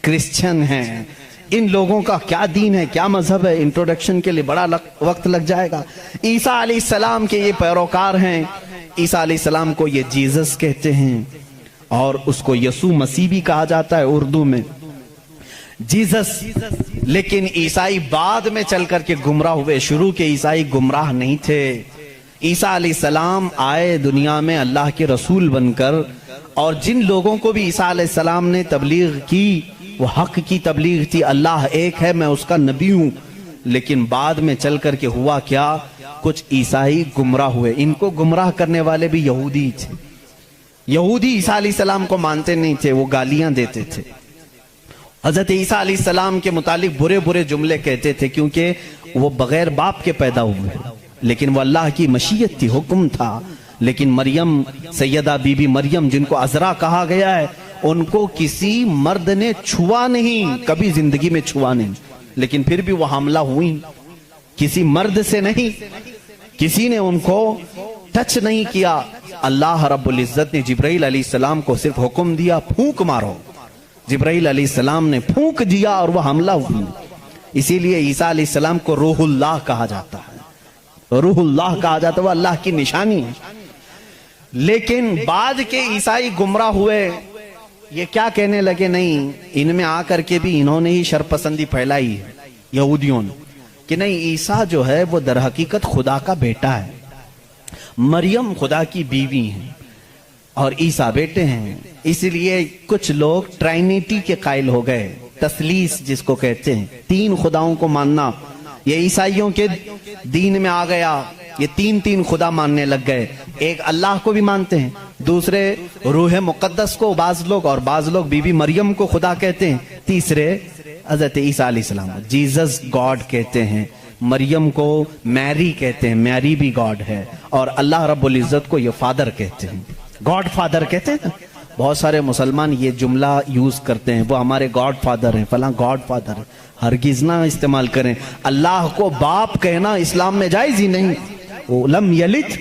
کرسچن ہیں. ان لوگوں کا کیا دین ہے، کیا مذہب ہے، انٹروڈکشن کے لیے بڑا وقت لگ جائے گا. عیسیٰ علیہ السلام کے یہ پیروکار ہیں. عیسیٰ علیہ السلام کو یہ جیزس کہتے ہیں اور اس کو یسوع مسیح بھی کہا جاتا ہے اردو میں، جیزس. لیکن عیسائی بعد میں چل کر کے گمراہ ہوئے، شروع کے عیسائی گمراہ نہیں تھے. عیسیٰ علیہ السلام آئے دنیا میں اللہ کے رسول بن کر، اور جن لوگوں کو بھی عیسیٰ علیہ السلام نے تبلیغ کی وہ حق کی تبلیغ تھی، اللہ ایک ہے، میں اس کا نبی ہوں. لیکن بعد میں چل کر کے ہوا کیا، کچھ عیسائی گمراہ ہوئے. ان کو گمراہ کرنے والے بھی یہودی تھے. یہودی عیسیٰ علیہ السلام کو مانتے نہیں تھے، وہ گالیاں دیتے تھے. حضرت عیسیٰ علیہ السلام کے متعلق برے برے جملے کہتے تھے کیونکہ وہ بغیر باپ کے پیدا ہوئے، لیکن وہ اللہ کی مشیت تھی، حکم تھا. لیکن مریم، سیدہ بی بی مریم جن کو عذرا کہا گیا ہے، ان کو کسی مرد نے چھوا نہیں، کبھی زندگی میں چھوا نہیں، لیکن پھر بھی وہ حاملہ ہوئی، کسی مرد سے نہیں، کسی نے ان کو ٹچ نہیں کیا۔ اللہ رب العزت نے جبرائیل علیہ السلام کو صرف حکم دیا پھونک مارو، جبرائیل علیہ السلام نے پھونک دیا اور وہ حاملہ ہوئی۔ اسی لیے عیسیٰ علیہ السلام کو روح اللہ کہا جاتا ہے، روح اللہ کہا جاتا ہے، وہ اللہ کی نشانی ہے۔ لیکن بعد کے عیسائی گمراہ ہوئے، یہ کیا کہنے لگے، نہیں ان میں آ کر کے بھی انہوں نے ہی شرپسندی پھیلائی ہے یہودیوں نے، کہ نہیں عیسیٰ جو ہے وہ در حقیقت خدا کا بیٹا ہے، مریم خدا کی بیوی ہیں اور عیسیٰ بیٹے ہیں۔ اس لیے کچھ لوگ ٹرائنیٹی کے قائل ہو گئے، تثلیث جس کو کہتے ہیں، تین خداؤں کو ماننا، یہ عیسائیوں کے دین میں آ گیا، یہ تین خدا ماننے لگ گئے۔ ایک اللہ کو بھی مانتے ہیں، دوسرے روح مقدس کو بعض لوگ، اور بعض لوگ بی بی مریم کو خدا کہتے ہیں، تیسرے حضرت عیسیٰ علیہ السلام جیزس گاڈ کہتے ہیں، مریم کو میری کہتے ہیں، میری بھی گاڈ ہے، اور اللہ رب العزت کو یہ فادر کہتے ہیں، گاڈ فادر کہتے ہیں۔ بہت سارے مسلمان یہ جملہ یوز کرتے ہیں، وہ ہمارے گاڈ فادر ہیں، فلاں گاڈ فادر ہے، ہرگز نہ استعمال کریں۔ اللہ کو باپ کہنا اسلام میں جائز ہی نہیں، لم یلد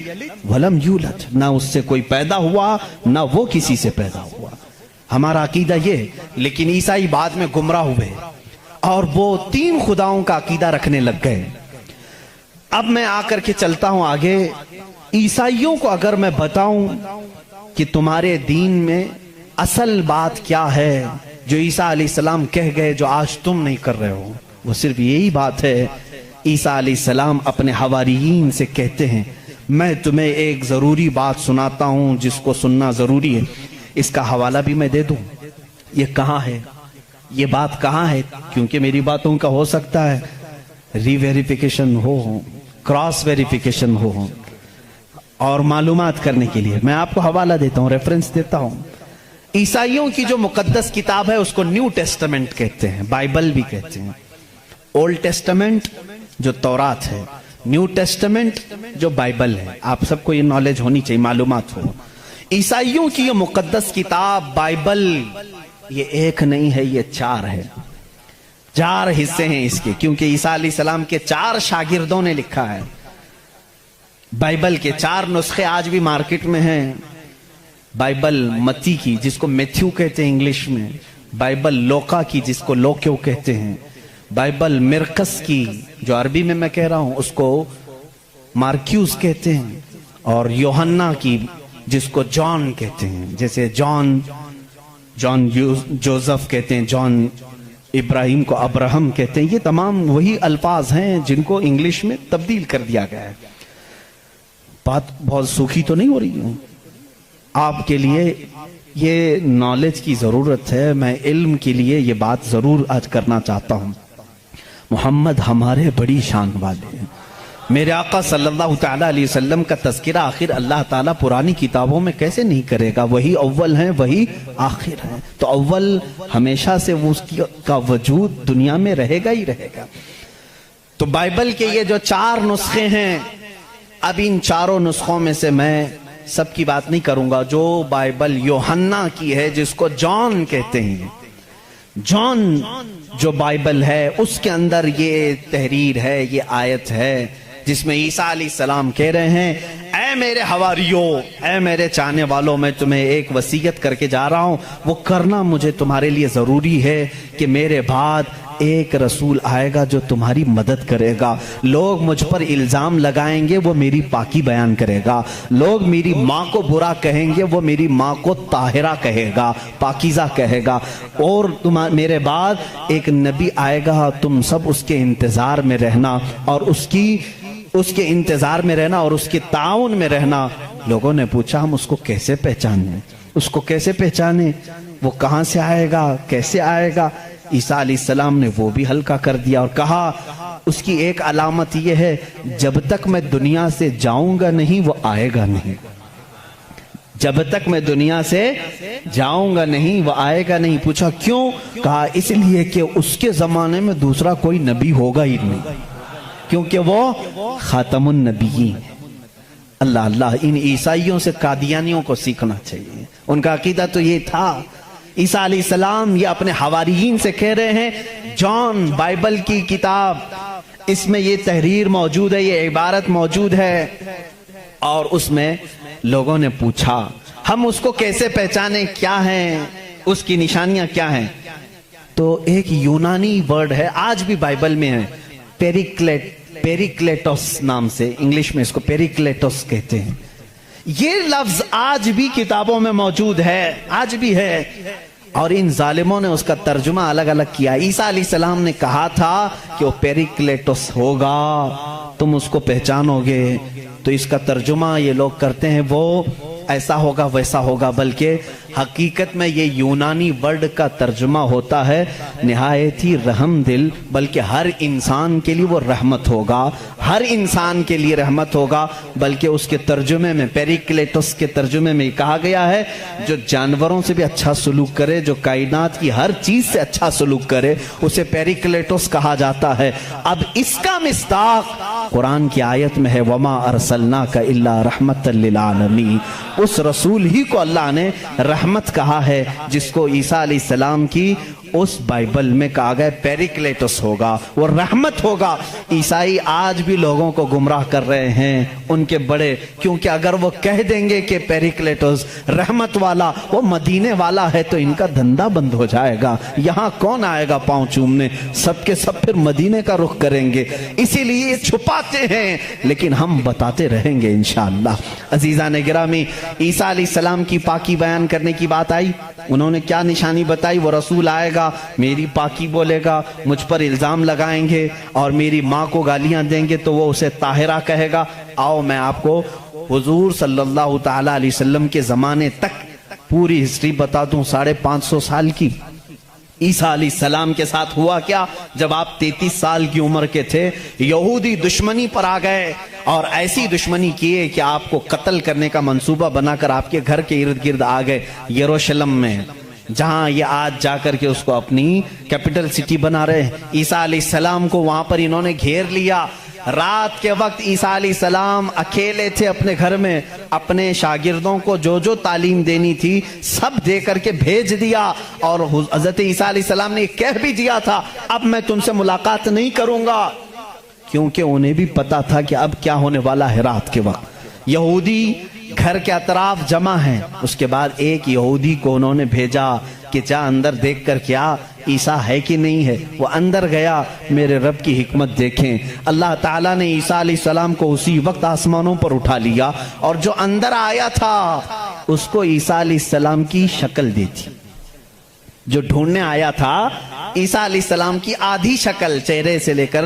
ولم یولد، نہ اس سے کوئی پیدا ہوا نہ وہ کسی سے پیدا ہوا، ہمارا عقیدہ یہ۔ لیکن عیسائی بعد میں گمراہ ہوئے اور وہ تین خداؤں کا عقیدہ رکھنے لگ گئے۔ اب میں آ کر کے چلتا ہوں آگے، عیسائیوں کو اگر میں بتاؤں کہ تمہارے دین میں اصل بات کیا ہے جو عیسیٰ علیہ السلام کہہ گئے جو آج تم نہیں کر رہے ہو، وہ صرف یہی بات ہے۔ عیسیٰ علیہ السلام اپنے حواریین سے کہتے ہیں میں تمہیں ایک ضروری بات سناتا ہوں جس کو سننا ضروری ہے، اس کا حوالہ بھی میں دے دوں، یہ کہاں ہے، یہ بات کہاں ہے، کیونکہ میری باتوں کا ہو سکتا ہے ری ویریفیکیشن ہو، کراس ویریفیکیشن ہو، اور معلومات کرنے کے لیے میں آپ کو حوالہ دیتا ہوں، ریفرنس دیتا ہوں۔ عیسائیوں کی جو مقدس کتاب ہے اس کو نیو ٹیسٹمنٹ کہتے ہیں، بائبل بھی کہتے ہیں۔ اولڈ ٹیسٹمنٹ جو تورات ہے، نیو ٹیسٹمنٹ جو بائبل ہے، آپ سب کو یہ نالج ہونی چاہیے، معلومات ہو۔ عیسائیوں کی یہ مقدس کتاب بائبل یہ ایک نہیں ہے، یہ چار ہے، چار حصے ہیں اس کے، کیونکہ عیسیٰ علیہ السلام کے چار شاگردوں نے لکھا ہے۔ بائبل کے چار نسخے آج بھی مارکیٹ میں ہیں، بائبل متی کی جس کو میتھیو کہتے ہیں انگلش میں، بائبل لوکا کی جس کو لوکیو کہتے ہیں، بائبل مرقس کی جو عربی میں میں کہہ رہا ہوں اس کو مارکیوس کہتے ہیں، اور یوحنا کی جس کو جان کہتے ہیں، جیسے جان جوزف کہتے ہیں، جان ابراہیم کو ابراہم کہتے ہیں، یہ تمام وہی الفاظ ہیں جن کو انگلش میں تبدیل کر دیا گیا ہے۔ بات بہت سوکھی تو نہیں ہو رہی ہوں، آپ کے لیے یہ نالج کی ضرورت ہے، میں علم کے لیے یہ بات ضرور آج کرنا چاہتا ہوں۔ محمد ہمارے بڑی شان والے ہیں، میرے آقا صلی اللہ تعالیٰ علیہ وسلم کا تذکرہ آخر اللہ تعالیٰ پرانی کتابوں میں کیسے نہیں کرے گا، وہی اول ہیں وہی آخر ہیں، تو اول ہمیشہ سے وہ اس کا وجود دنیا میں رہے گا ہی رہے گا۔ تو بائبل کے یہ جو چار نسخے ہیں، اب ان چاروں نسخوں میں سے میں سب کی بات نہیں کروں گا، جو بائبل یوحنا کی ہے جس کو جان کہتے ہیں، جان جو بائبل ہے اس کے اندر یہ تحریر ہے، یہ آیت ہے جس میں عیسیٰ علیہ السلام کہہ رہے ہیں اے میرے حواریوں، اے میرے چاہنے والوں، میں تمہیں ایک وصیت کر کے جا رہا ہوں، وہ کرنا مجھے تمہارے لیے ضروری ہے کہ میرے بعد ایک رسول آئے گا جو تمہاری مدد کرے گا، لوگ مجھ پر الزام لگائیں گے وہ میری پاکی بیان کرے گا، لوگ میری ماں کو برا کہیں گے وہ میری ماں کو طاہرہ کہے گا، پاکیزہ کہے گا، اور میرے بعد ایک نبی آئے گا، تم سب اس کے انتظار میں رہنا اور اس کے انتظار میں رہنا اور اس کے تعاون میں رہنا۔ لوگوں نے پوچھا ہم اس کو کیسے پہچانیں، اس کو کیسے پہچانیں، وہ کہاں سے آئے گا، کیسے آئے گا؟ عیسیٰ علیہ السلام نے وہ بھی ہلکا کر دیا اور کہا اس کی ایک علامت یہ ہے جب تک میں دنیا سے جاؤں گا نہیں وہ آئے گا نہیں، جب تک میں دنیا سے جاؤں گا نہیں وہ آئے گا نہیں۔ پوچھا کیوں؟ کہا اس لیے کہ اس کے زمانے میں دوسرا کوئی نبی ہوگا ہی نہیں، کیونکہ وہ خاتم النبیین۔ اللہ اللہ، ان عیسائیوں سے قادیانیوں کو سیکھنا چاہیے، ان کا عقیدہ تو یہ تھا، عیسیٰ علیہ السلام یہ اپنے حواریین سے کہہ رہے ہیں، جان بائبل کی کتاب، اس میں یہ تحریر موجود ہے، یہ عبارت موجود ہے، اور اس میں لوگوں نے پوچھا ہم اس کو کیسے پہچانیں، کیا ہیں اس کی نشانیاں کیا ہیں؟ تو ایک یونانی ورڈ ہے، آج بھی بائبل میں ہے، پیریکلیٹوس نام سے، انگلش میں اس کو پیریکلیٹوس کہتے ہیں۔ یہ لفظ آج بھی کتابوں میں موجود ہے، آج بھی ہے، اور ان ظالموں نے اس کا ترجمہ الگ الگ کیا۔ عیسیٰ علیہ السلام نے کہا تھا کہ وہ پیریکلیٹوس ہوگا، تم اس کو پہچانو گے، تو اس کا ترجمہ یہ لوگ کرتے ہیں وہ ایسا ہوگا ویسا ہوگا، بلکہ حقیقت میں یہ یونانی ورڈ کا ترجمہ ہوتا ہے نہایت ہی رحم دل، بلکہ ہر انسان کے لیے وہ رحمت ہوگا، ہر انسان کے لیے رحمت ہوگا، بلکہ اس کے ترجمے میں پیریکلیٹوس کے ترجمے میں کہا گیا ہے جو جانوروں سے بھی اچھا سلوک کرے، جو کائنات کی ہر چیز سے اچھا سلوک کرے، اسے پیریکلیٹوس کہا جاتا ہے۔ اب اس کا مصداق قرآن کی آیت میں ہے وَمَا أَرْسَلْنَاكَ إِلَّا رَحْمَةً لِّلْعَالَمِينَ، اس رسول ہی کو اللہ نے رحمت کہا ہے، جس کو عیسیٰ علیہ السلام کی اس بائبل میں کہا گیا پیریکلیٹوس ہوگا، وہ رحمت ہوگا۔ عیسائی آج بھی لوگوں کو گمراہ کر رہے ہیں، ان کے بڑے، کیونکہ اگر وہ کہہ دیں گے کہ پیریکلیٹوس رحمت والا وہ مدینے والا ہے تو ان کا دھندا بند ہو جائے گا، یہاں کون آئے گا پاؤں چومنے، سب کے سب پھر مدینے کا رخ کریں گے، اسی لیے چھپاتے ہیں، لیکن ہم بتاتے رہیں گے انشاءاللہ۔ عزیزان گرامی، عیسیٰ علیہ السلام کی پاکی بیان کرنے کی بات آئی، انہوں نے کیا نشانی بتائی؟ وہ رسول آئے گا، میری پاکی بولے گا، مجھ پر الزام لگائیں گے اور میری ماں کو گالیاں دیں گے تو وہ اسے طاہرہ کہے گا۔ آؤ میں آپ کو حضور صلی اللہ تعالی علیہ وسلم کے زمانے تک پوری ہسٹری بتا دوں، 550 سال کی۔ عیسیٰ علیہ السلام کے ساتھ ہوا کیا؟ جب آپ 33 سال کی عمر کے تھے، یہودی دشمنی پر آ گئے اور ایسی دشمنی کیے کہ آپ کو قتل کرنے کا منصوبہ بنا کر آپ کے گھر کے ارد گرد آ گئے، یروشلم میں، جہاں یہ آج جا کر کے اس کو اپنی کیپٹل سٹی بنا رہے ہیں۔ عیسیٰ علیہ السلام کو وہاں پر انہوں نے گھیر لیا۔ رات کے وقت عیسیٰ علیہ السلام اکیلے تھے اپنے گھر میں، اپنے شاگردوں کو جو جو تعلیم دینی تھی سب دے کر کے بھیج دیا، اور حضرت عیسیٰ علیہ السلام نے کہہ بھی دیا تھا اب میں تم سے ملاقات نہیں کروں گا، کیونکہ انہیں بھی پتا تھا کہ اب کیا ہونے والا ہے۔ رات کے وقت یہودی گھر کے اطراف جمع ہیں، اس کے بعد ایک یہودی کو انہوں نے بھیجا کہ جا اندر دیکھ کر کیا عیسیٰ ہے کہ نہیں ہے۔ وہ اندر گیا، میرے رب کی حکمت دیکھیں، اللہ تعالیٰ نے عیسیٰ علیہ السلام کو اسی وقت آسمانوں پر اٹھا لیا، اور جو اندر آیا تھا اس کو عیسیٰ علیہ السلام کی شکل دی تھی۔ جو ڈھونڈنے آیا تھا عیسیٰ علیہ السلام کی آدھی شکل، چہرے سے لے کر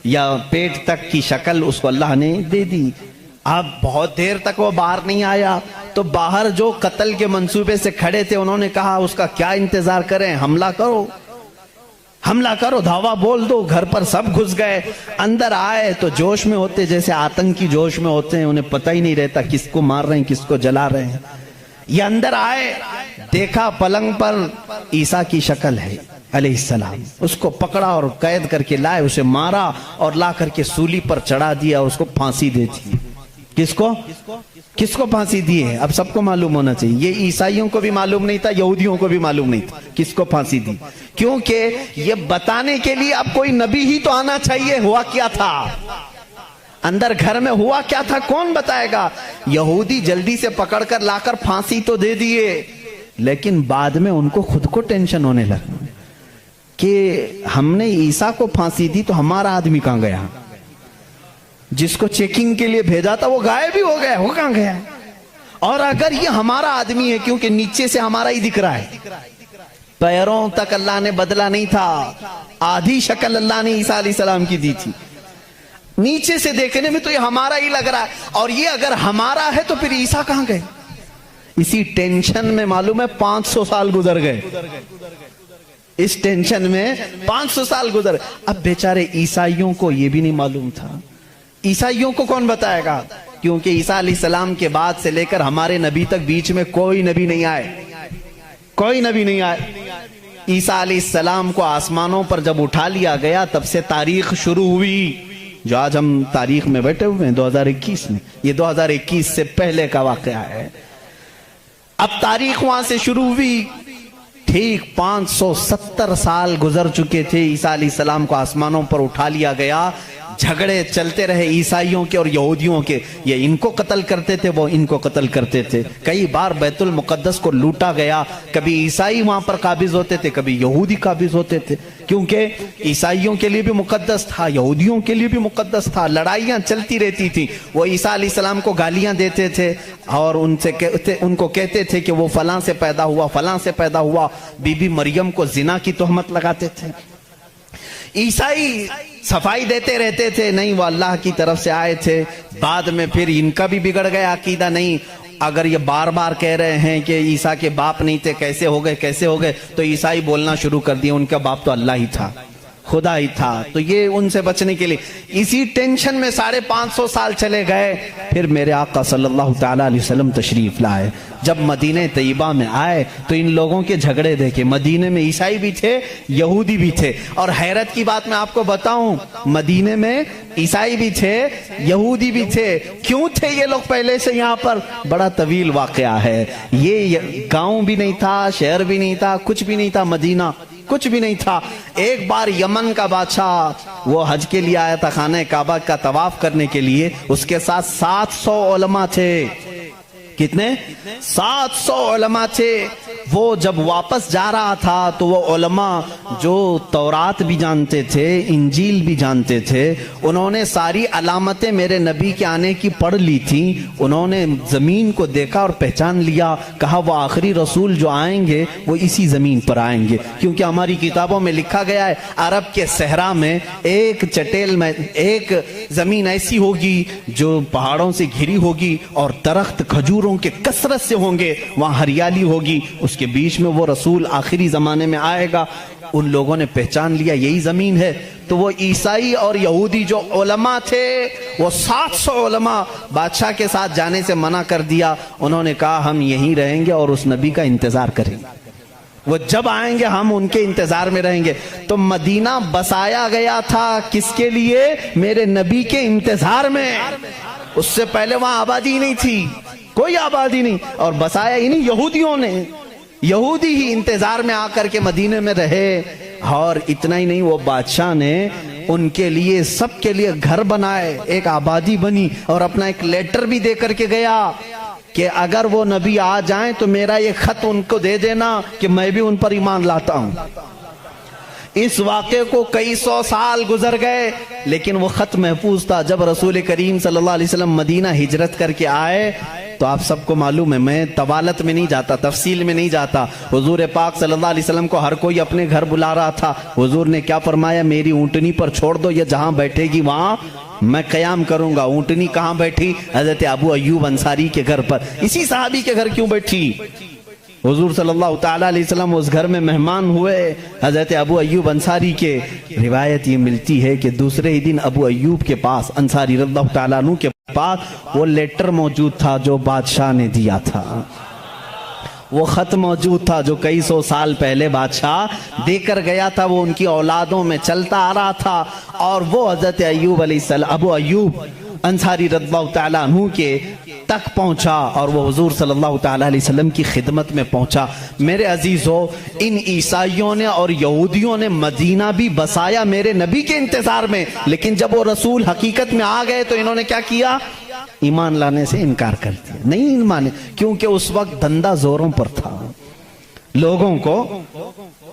یا پیٹ تک کی شکل اس کو اللہ نے دے دی۔ اب بہت دیر تک وہ باہر نہیں آیا، تو باہر جو قتل کے منصوبے سے کھڑے تھے انہوں نے کہا اس کا کیا انتظار کریں، حملہ کرو، حملہ کرو، دھاوا بول دو۔ گھر پر سب گھس گئے، اندر آئے تو جوش میں ہوتے، جیسے آتنکی جوش میں ہوتے ہیں، انہیں پتہ ہی نہیں رہتا کس کو مار رہے ہیں کس کو جلا رہے ہیں۔ یہ اندر آئے، دیکھا پلنگ پر عیسیٰ کی شکل ہے علیہ السلام، اس کو پکڑا اور قید کر کے لائے، اسے مارا اور لا کر کے سولی پر چڑھا دیا، اس کو پھانسی دے دی۔ کس کو پھانسی دی ہے؟ اب سب کو معلوم ہونا چاہیے، یہ عیسائیوں کو بھی معلوم نہیں تھا، یہودیوں کو بھی معلوم نہیں تھا کس کو پھانسی دی، کیونکہ یہ بتانے کے لیے اب کوئی نبی ہی تو آنا چاہیے ہوا کیا تھا، اندر گھر میں ہوا کیا تھا کون بتائے گا۔ یہودی جلدی سے پکڑ کر لا کر پھانسی تو دے دیے، لیکن بعد میں ان کو خود کو ٹینشن ہونے لگا کہ ہم نے عیسیٰ کو پھانسی دی تو ہمارا آدمی کہاں گیا، جس کو چیکنگ کے لیے بھیجا تھا وہ غائب ہی ہو گیا، وہ کہاں گیا؟ اور اگر یہ ہمارا آدمی ہے، کیونکہ نیچے سے ہمارا ہی دکھ رہا ہے، پیروں تک اللہ نے بدلا نہیں تھا، آدھی شکل اللہ نے عیسیٰ علیہ السلام کی دی تھی، نیچے سے دیکھنے میں تو یہ ہمارا ہی لگ رہا ہے، اور یہ اگر ہمارا ہے تو پھر عیسیٰ کہاں گئے؟ اسی ٹینشن میں معلوم ہے 500 سال گزر گئے، اس ٹینشن میں 500 سال گزر۔ اب بیچارے عیسائیوں کو یہ بھی نہیں معلوم تھا، عیسائیوں کو کون بتائے گا، کیونکہ عیسیٰ علیہ السلام کے بعد سے لے کر ہمارے نبی تک بیچ میں کوئی نبی نہیں آئے، کوئی نبی نہیں آئے۔ عیسیٰ علیہ السلام کو آسمانوں پر جب اٹھا لیا گیا تب سے تاریخ شروع ہوئی، جو آج ہم تاریخ میں بیٹھے ہوئے ہیں 2021 میں، یہ 2021 سے پہلے کا واقعہ ہے۔ اب تاریخ وہاں سے شروع ہوئی، ٹھیک 570 سال گزر چکے تھے، عیسیٰ علیہ السلام کو آسمانوں پر اٹھا لیا گیا، جھگڑے چلتے رہے عیسائیوں کے اور یہودیوں کے، یہ ان کو قتل کرتے تھے، وہ ان کو قتل کرتے تھے، کئی بار بیت المقدس کو لوٹا گیا، کبھی عیسائی وہاں پر قابض ہوتے تھے، کبھی یہودی قابض ہوتے تھے، کیونکہ عیسائیوں کے لیے بھی مقدس تھا، یہودیوں کے لیے بھی مقدس تھا، لڑائیاں چلتی رہتی تھی۔ وہ عیسیٰ علیہ السلام کو گالیاں دیتے تھے اور ان کو کہتے تھے کہ وہ فلاں سے پیدا ہوا، فلاں سے پیدا ہوا، بی بی مریم کو زنا کی تہمت لگاتے تھے۔ عیسائی صفائی دیتے رہتے تھے، نہیں وہ اللہ کی طرف سے آئے تھے۔ بعد میں پھر ان کا بھی بگڑ گیا عقیدہ، نہیں اگر یہ بار بار کہہ رہے ہیں کہ عیسیٰ کے باپ نہیں تھے، کیسے ہو گئے، تو عیسائی بولنا شروع کر دیے ان کا باپ تو اللہ ہی تھا، خدا ہی تھا۔ تو یہ ان سے بچنے کے لیے اسی ٹینشن میں 550 سال چلے گئے۔ پھر میرے آقا صلی اللہ تعالی علیہ وسلم تشریف لائے، جب مدینہ طیبہ میں آئے تو ان لوگوں کے جھگڑے دیکھے، مدینے میں عیسائی بھی تھے، یہودی بھی تھے، اور حیرت کی بات میں آپ کو بتاؤں، مدینے میں عیسائی بھی تھے، یہودی بھی تھے۔ کیوں تھے یہ لوگ پہلے سے یہاں پر؟ بڑا طویل واقعہ ہے یہ، گاؤں بھی نہیں تھا، شہر بھی نہیں تھا، کچھ بھی نہیں تھا، مدینہ کچھ بھی نہیں تھا۔ ایک بار یمن کا بادشاہ وہ حج کے لیے آیا تھا، خانہ کعبہ کا طواف کرنے کے لیے، اس کے ساتھ 700 علماء تھے۔ کتنے؟ 700 علماء تھے۔ وہ جب واپس جا رہا تھا تو وہ علماء جو تورات بھی جانتے تھے، انجیل بھی جانتے تھے، انہوں نے ساری علامتیں میرے نبی کے آنے کی پڑھ لی تھی۔ انہوں نے زمین کو دیکھا اور پہچان لیا، کہا وہ آخری رسول جو آئیں گے وہ اسی زمین پر آئیں گے، کیونکہ ہماری کتابوں میں لکھا گیا ہے عرب کے صحرا میں ایک چٹیل میں ایک زمین ایسی ہوگی جو پہاڑوں سے گھری ہوگی اور درخت کھجوروں کے کثرت سے ہوں گے، وہاں ہریالی ہوگی، اس کے بیچ میں وہ رسول آخری زمانے میں آئے گا۔ ان لوگوں نے پہچان لیا یہی زمین ہے۔ تو وہ عیسائی اور یہودی جو علماء تھے، وہ 700 علماء بادشاہ کے ساتھ جانے سے منع کر دیا۔ انہوں نے کہا ہم یہیں رہیں گے اور اس نبی کا انتظار کریں گے، وہ جب آئیں گے ہم ان کے انتظار میں رہیں گے۔ تو مدینہ بسایا گیا تھا کس کے لیے؟ میرے نبی کے انتظار میں۔ اس سے پہلے وہاں آبادی نہیں تھی، کوئی آبادی نہیں، اور بسایا ہی نہیں یہودیوں نے، یہودی ہی انتظار میں آ کر کے مدینے میں رہے۔ اور اتنا ہی نہیں، وہ بادشاہ نے ان کے لیے سب کے لیے گھر بنائے، ایک آبادی بنی، اور اپنا ایک لیٹر بھی دے کر کے گیا کہ اگر وہ نبی آ جائیں تو میرا یہ خط ان کو دے دینا کہ میں بھی ان پر ایمان لاتا ہوں۔ اس واقعے کو کئی سو سال گزر گئے لیکن وہ خط محفوظ تھا۔ جب رسول کریم صلی اللہ علیہ وسلم مدینہ ہجرت کر کے آئے تو آپ سب کو معلوم ہے، میں طوالت میں نہیں جاتا، تفصیل میں نہیں جاتا، حضور پاک صلی اللہ علیہ وسلم کو ہر کوئی اپنے گھر بلا رہا تھا۔ حضور نے کیا فرمایا؟ میری اونٹنی پر چھوڑ دو، یہ جہاں بیٹھے گی وہاں میں قیام کروں گا۔ اونٹنی کہاں بیٹھی؟ حضرت ابو ایوب انصاری کے گھر پر۔ اسی صحابی کے گھر کیوں بیٹھی؟ حضور صلی اللہ تعالیٰ علیہ وسلم اس گھر میں مہمان ہوئے حضرت ابو ایوب انصاری کے۔ روایت یہ ملتی ہے کہ دوسرے ہی دن ابو ایوب کے پاس، انصاری رضی اللہ تعالیٰ عنہ کے پاس، وہ لیٹر موجود تھا جو بادشاہ نے دیا تھا، وہ خط موجود تھا جو کئی سو سال پہلے بادشاہ دے کر گیا تھا، وہ ان کی اولادوں میں چلتا آ رہا تھا، اور وہ حضرت ایوب علیہ السلام، ابو ایوب انصاری رضی اللہ تعالیٰ عنہ کے تک پہنچا، اور وہ حضور صلی اللہ تعالیٰ علیہ وسلم کی خدمت میں پہنچا۔ میرے عزیزو، ان عیسائیوں نے اور یہودیوں نے مدینہ بھی بسایا میرے نبی کے انتظار میں، لیکن جب وہ رسول حقیقت میں آ گئے تو انہوں نے کیا کیا؟ ایمان لانے سے انکار کر دیا، نہیں مانے، کیونکہ اس وقت دھندا زوروں پر تھا۔ لوگوں کو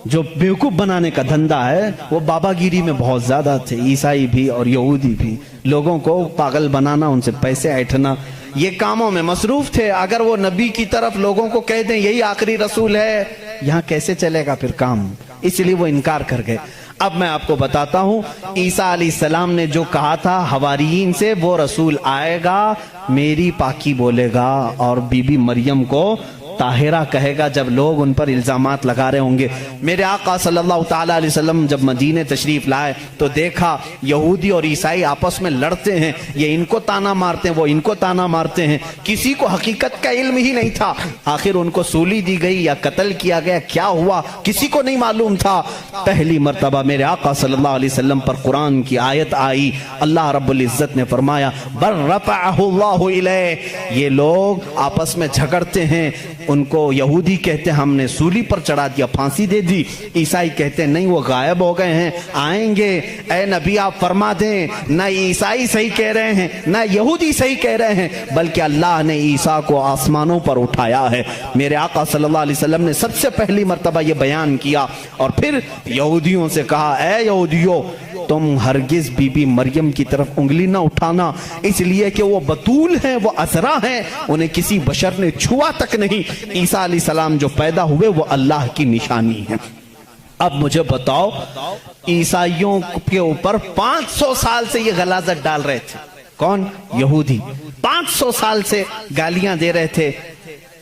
جو بیوقوف بنانے کا دھندا ہے وہ بابا گیری میں بہت زیادہ تھے، عیسائی بھی اور یہودی بھی، لوگوں کو پاگل بنانا، ان سے پیسے ایٹھنا، یہ کاموں میں مصروف تھے۔ اگر وہ نبی کی طرف لوگوں کو کہہ دیں یہی آخری رسول ہے، یہاں کیسے چلے گا پھر کام؟ اس لیے وہ انکار کر گئے۔ اب میں آپ کو بتاتا ہوں عیسیٰ علیہ السلام نے جو کہا تھا حواریین سے، وہ رسول آئے گا، میری پاکی بولے گا، اور بی بی مریم کو طاہرہ کہے گا جب لوگ ان پر الزامات لگا رہے ہوں گے۔ میرے آقا صلی اللہ تعالیٰ علیہ وسلم جب مدینہ تشریف لائے تو دیکھا یہودی اور عیسائی آپس میں لڑتے ہیں، یہ ان کو تانا مارتے ہیں، وہ ان کو تانا مارتے ہیں، کسی کو حقیقت کا علم ہی نہیں تھا۔ آخر ان کو سولی دی گئی یا قتل کیا گیا، کیا ہوا کسی کو نہیں معلوم تھا۔ پہلی مرتبہ میرے آقا صلی اللہ علیہ وسلم پر قرآن کی آیت آئی، اللہ رب العزت نے فرمایا بل رفعہ اللہ الیہ، یہ لوگ آپس میں جھگڑتے ہیں، ان کو یہودی کہتے ہم نے سولی پر چڑھا دیا، پھانسی دے دی، عیسائی کہتے نہیں وہ غائب ہو گئے ہیں، آئیں گے، اے نبی آپ فرما دیں نہ عیسائی صحیح کہہ رہے ہیں نہ یہودی صحیح کہہ رہے ہیں، بلکہ اللہ نے عیسیٰ کو آسمانوں پر اٹھایا ہے۔ میرے آقا صلی اللہ علیہ وسلم نے سب سے پہلی مرتبہ یہ بیان کیا، اور پھر یہودیوں سے کہا اے یہودیوں تم ہرگز بی بی مریم کی طرف انگلی نہ اٹھانا، اس لیے کہ وہ بتول ہیں، وہ عذرا ہیں، انہیں کسی بشر نے چھوا تک نہیں، عیسیٰ علیہ السلام جو پیدا ہوئے وہ اللہ کی نشانی ہے۔ اب مجھے بتاؤ عیسائیوں کے اوپر 500 سال سے یہ غلاظت ڈال رہے تھے، کون؟ یہودی 500 سال سے گالیاں دے رہے تھے،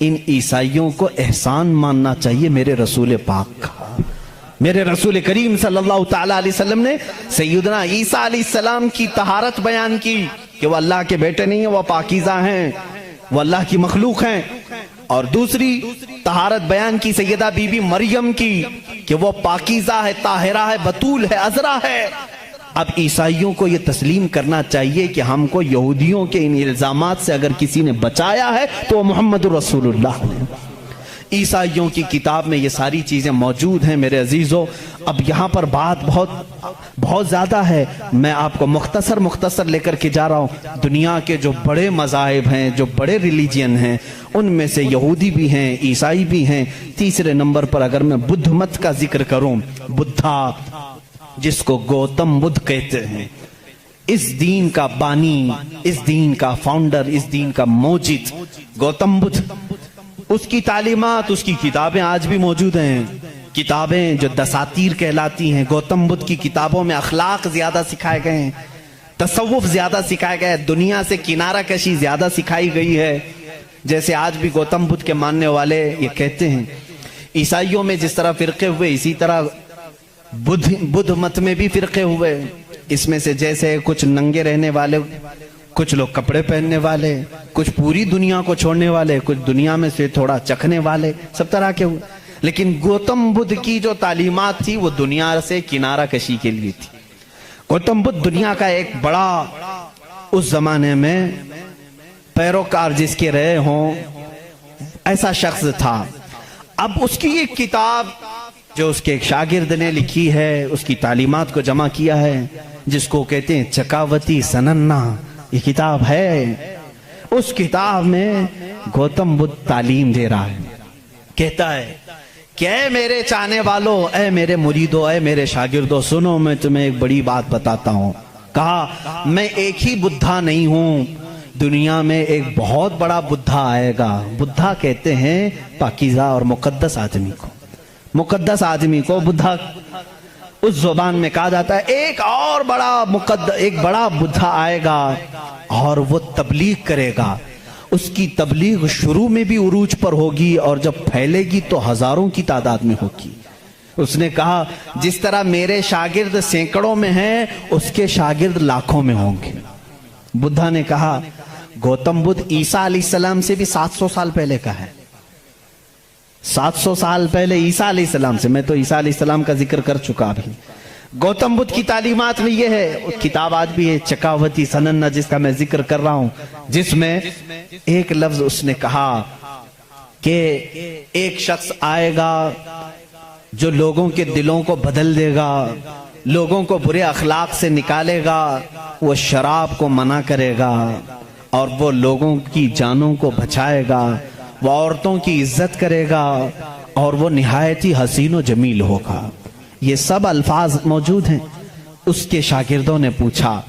ان عیسائیوں کو احسان ماننا چاہیے میرے رسول پاک کا۔ میرے رسول کریم صلی اللہ تعالیٰ علیہ وسلم نے سیدنا عیسیٰ علیہ السلام کی طہارت بیان کی کہ وہ اللہ کے بیٹے نہیں ہیں، وہ پاکیزہ ہیں، وہ اللہ کی مخلوق ہیں، اور دوسری طہارت بیان کی سیدہ بی بی مریم کی کہ وہ پاکیزہ ہے، طاہرہ ہے، بتول ہے، عذرا ہے۔ اب عیسائیوں کو یہ تسلیم کرنا چاہیے کہ ہم کو یہودیوں کے ان الزامات سے اگر کسی نے بچایا ہے تو وہ محمد رسول اللہ نے۔ عیسائیوں کی کتاب میں یہ ساری چیزیں موجود ہیں میرے عزیزوں۔ اب یہاں پر بات بہت زیادہ ہے، میں آپ کو مختصر لے کر کے جا رہا ہوں۔ دنیا کے جو بڑے مذاہب ہیں، جو بڑے ریلیجین ہیں، ان میں سے یہودی بھی ہیں، عیسائی بھی ہیں۔ تیسرے نمبر پر اگر میں بدھ مت کا ذکر کروں، بدھا جس کو گوتم بدھ کہتے ہیں، اس دین کا بانی، اس دین کا فاؤنڈر، اس دین کا موجد گوتم بدھ، اس کی تعلیمات، اس کی کتابیں آج بھی موجود ہیں، کتابیں جو دساتیر کہلاتی ہیں۔ گوتم بدھ کی کتابوں میں اخلاق زیادہ سکھائے گئے ہیں، تصوف زیادہ سکھائے گئے ہیں، دنیا سے کنارہ کشی زیادہ سکھائی گئی ہے، جیسے آج بھی گوتم بدھ کے ماننے والے یہ کہتے ہیں۔ عیسائیوں میں جس طرح فرقے ہوئے، اسی طرح بدھ مت میں بھی فرقے ہوئے۔ اس میں سے جیسے کچھ ننگے رہنے والے، کچھ لوگ کپڑے پہننے والے، کچھ پوری دنیا کو چھوڑنے والے، کچھ دنیا میں سے تھوڑا چکھنے والے، سب طرح کے ہوئے۔ لیکن گوتم بدھ کی جو تعلیمات تھی وہ دنیا سے کنارہ کشی کے لیے تھی۔ گوتم بدھ دنیا کا ایک بڑا اس زمانے میں پیروکار جس کے رہے ہوں ایسا شخص تھا۔ اب اس کی ایک کتاب جو اس کے ایک شاگرد نے لکھی ہے، اس کی تعلیمات کو جمع کیا ہے، جس کو کہتے ہیں چکاوتی سننا، یہ کتاب ہے۔ اس کتاب میں گوتم بدھ تعلیم دے رہا ہے، کہتا ہے کہ اے میرے چاہنے والوں، اے میرے مریدوں، اے میرے شاگردوں، سنو میں تمہیں ایک بڑی بات بتاتا ہوں۔ کہا میں ایک ہی بدھا نہیں ہوں، دنیا میں ایک بہت بڑا بدھا آئے گا۔ بدھا کہتے ہیں پاکیزہ اور مقدس آدمی کو، مقدس آدمی کو بدھا اس زبان میں کہا جاتا ہے۔ ایک اور ایک بڑا بدھا آئے گا اور وہ تبلیغ کرے گا، اس کی تبلیغ شروع میں بھی عروج پر ہوگی اور جب پھیلے گی تو ہزاروں کی تعداد میں ہوگی۔ اس نے کہا جس طرح میرے شاگرد سینکڑوں میں ہیں، اس کے شاگرد لاکھوں میں ہوں گے۔ بدھا نے کہا گوتم بدھ عیسیٰ علیہ السلام سے بھی 700 سال پہلے کا ہے، 700 سال پہلے عیسیٰ علیہ السلام سے۔ میں تو عیسیٰ علیہ السلام کا ذکر کر چکا بھی۔ گوتم بدھ کی تعلیمات میں یہ ہے، کتاب آج بھی ہے چکاوتی سننا جس کا میں ذکر کر رہا ہوں، جس میں ایک لفظ اس نے کہا کہ ایک شخص آئے گا جو لوگوں کے دلوں کو بدل دے گا، لوگوں کو برے اخلاق سے نکالے گا، وہ شراب کو منع کرے گا اور وہ لوگوں کی جانوں کو بچائے گا، وہ عورتوں کی عزت کرے گا اور وہ نہایت ہی حسین و جمیل ہوگا۔ یہ سب الفاظ موجود ہیں۔ اس کے شاگردوں نے پوچھا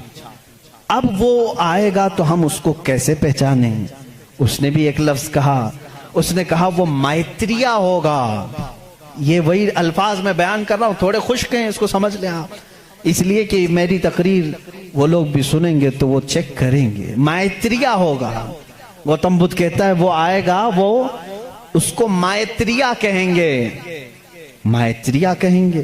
اب وہ آئے گا تو ہم اس کو کیسے پہچانیں؟ اس نے بھی ایک لفظ کہا، اس نے کہا وہ مائتریا ہوگا۔ یہ وہی الفاظ میں بیان کر رہا ہوں، تھوڑے خشک ہیں، اس کو سمجھ لیں آپ، اس لیے کہ میری تقریر وہ لوگ بھی سنیں گے تو وہ چیک کریں گے۔ مائتریا ہوگا، گوتم بدھ کہتا ہے وہ آئے گا، وہ اس کو مائتریا کہیں گے، مائتریا کہیں گے۔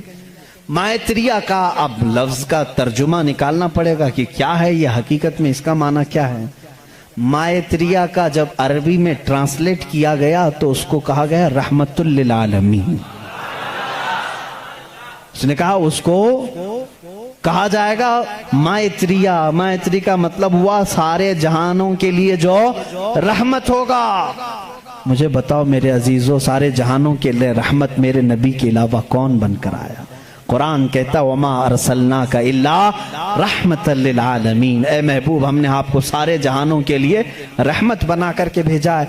مائتریا کا اب لفظ کا ترجمہ نکالنا پڑے گا کہ کیا ہے یہ، حقیقت میں اس کا معنی کیا ہے۔ مائتریا کا جب عربی میں ٹرانسلیٹ کیا گیا تو اس کو کہا گیا رحمت للعالمین۔ اس نے کہا اس کو کہا جائے گا مائتریا۔ مائتری کا مطلب ہوا سارے جہانوں کے لیے جو رحمت ہوگا۔ مجھے بتاؤ میرے عزیزوں، سارے جہانوں کے لیے رحمت میرے نبی کے علاوہ کون بن کر آیا؟ قرآن کہتا وما ارسلناک الا رحمت للعالمین، اے محبوب ہم نے آپ کو سارے جہانوں کے لیے رحمت بنا کر کے بھیجا ہے۔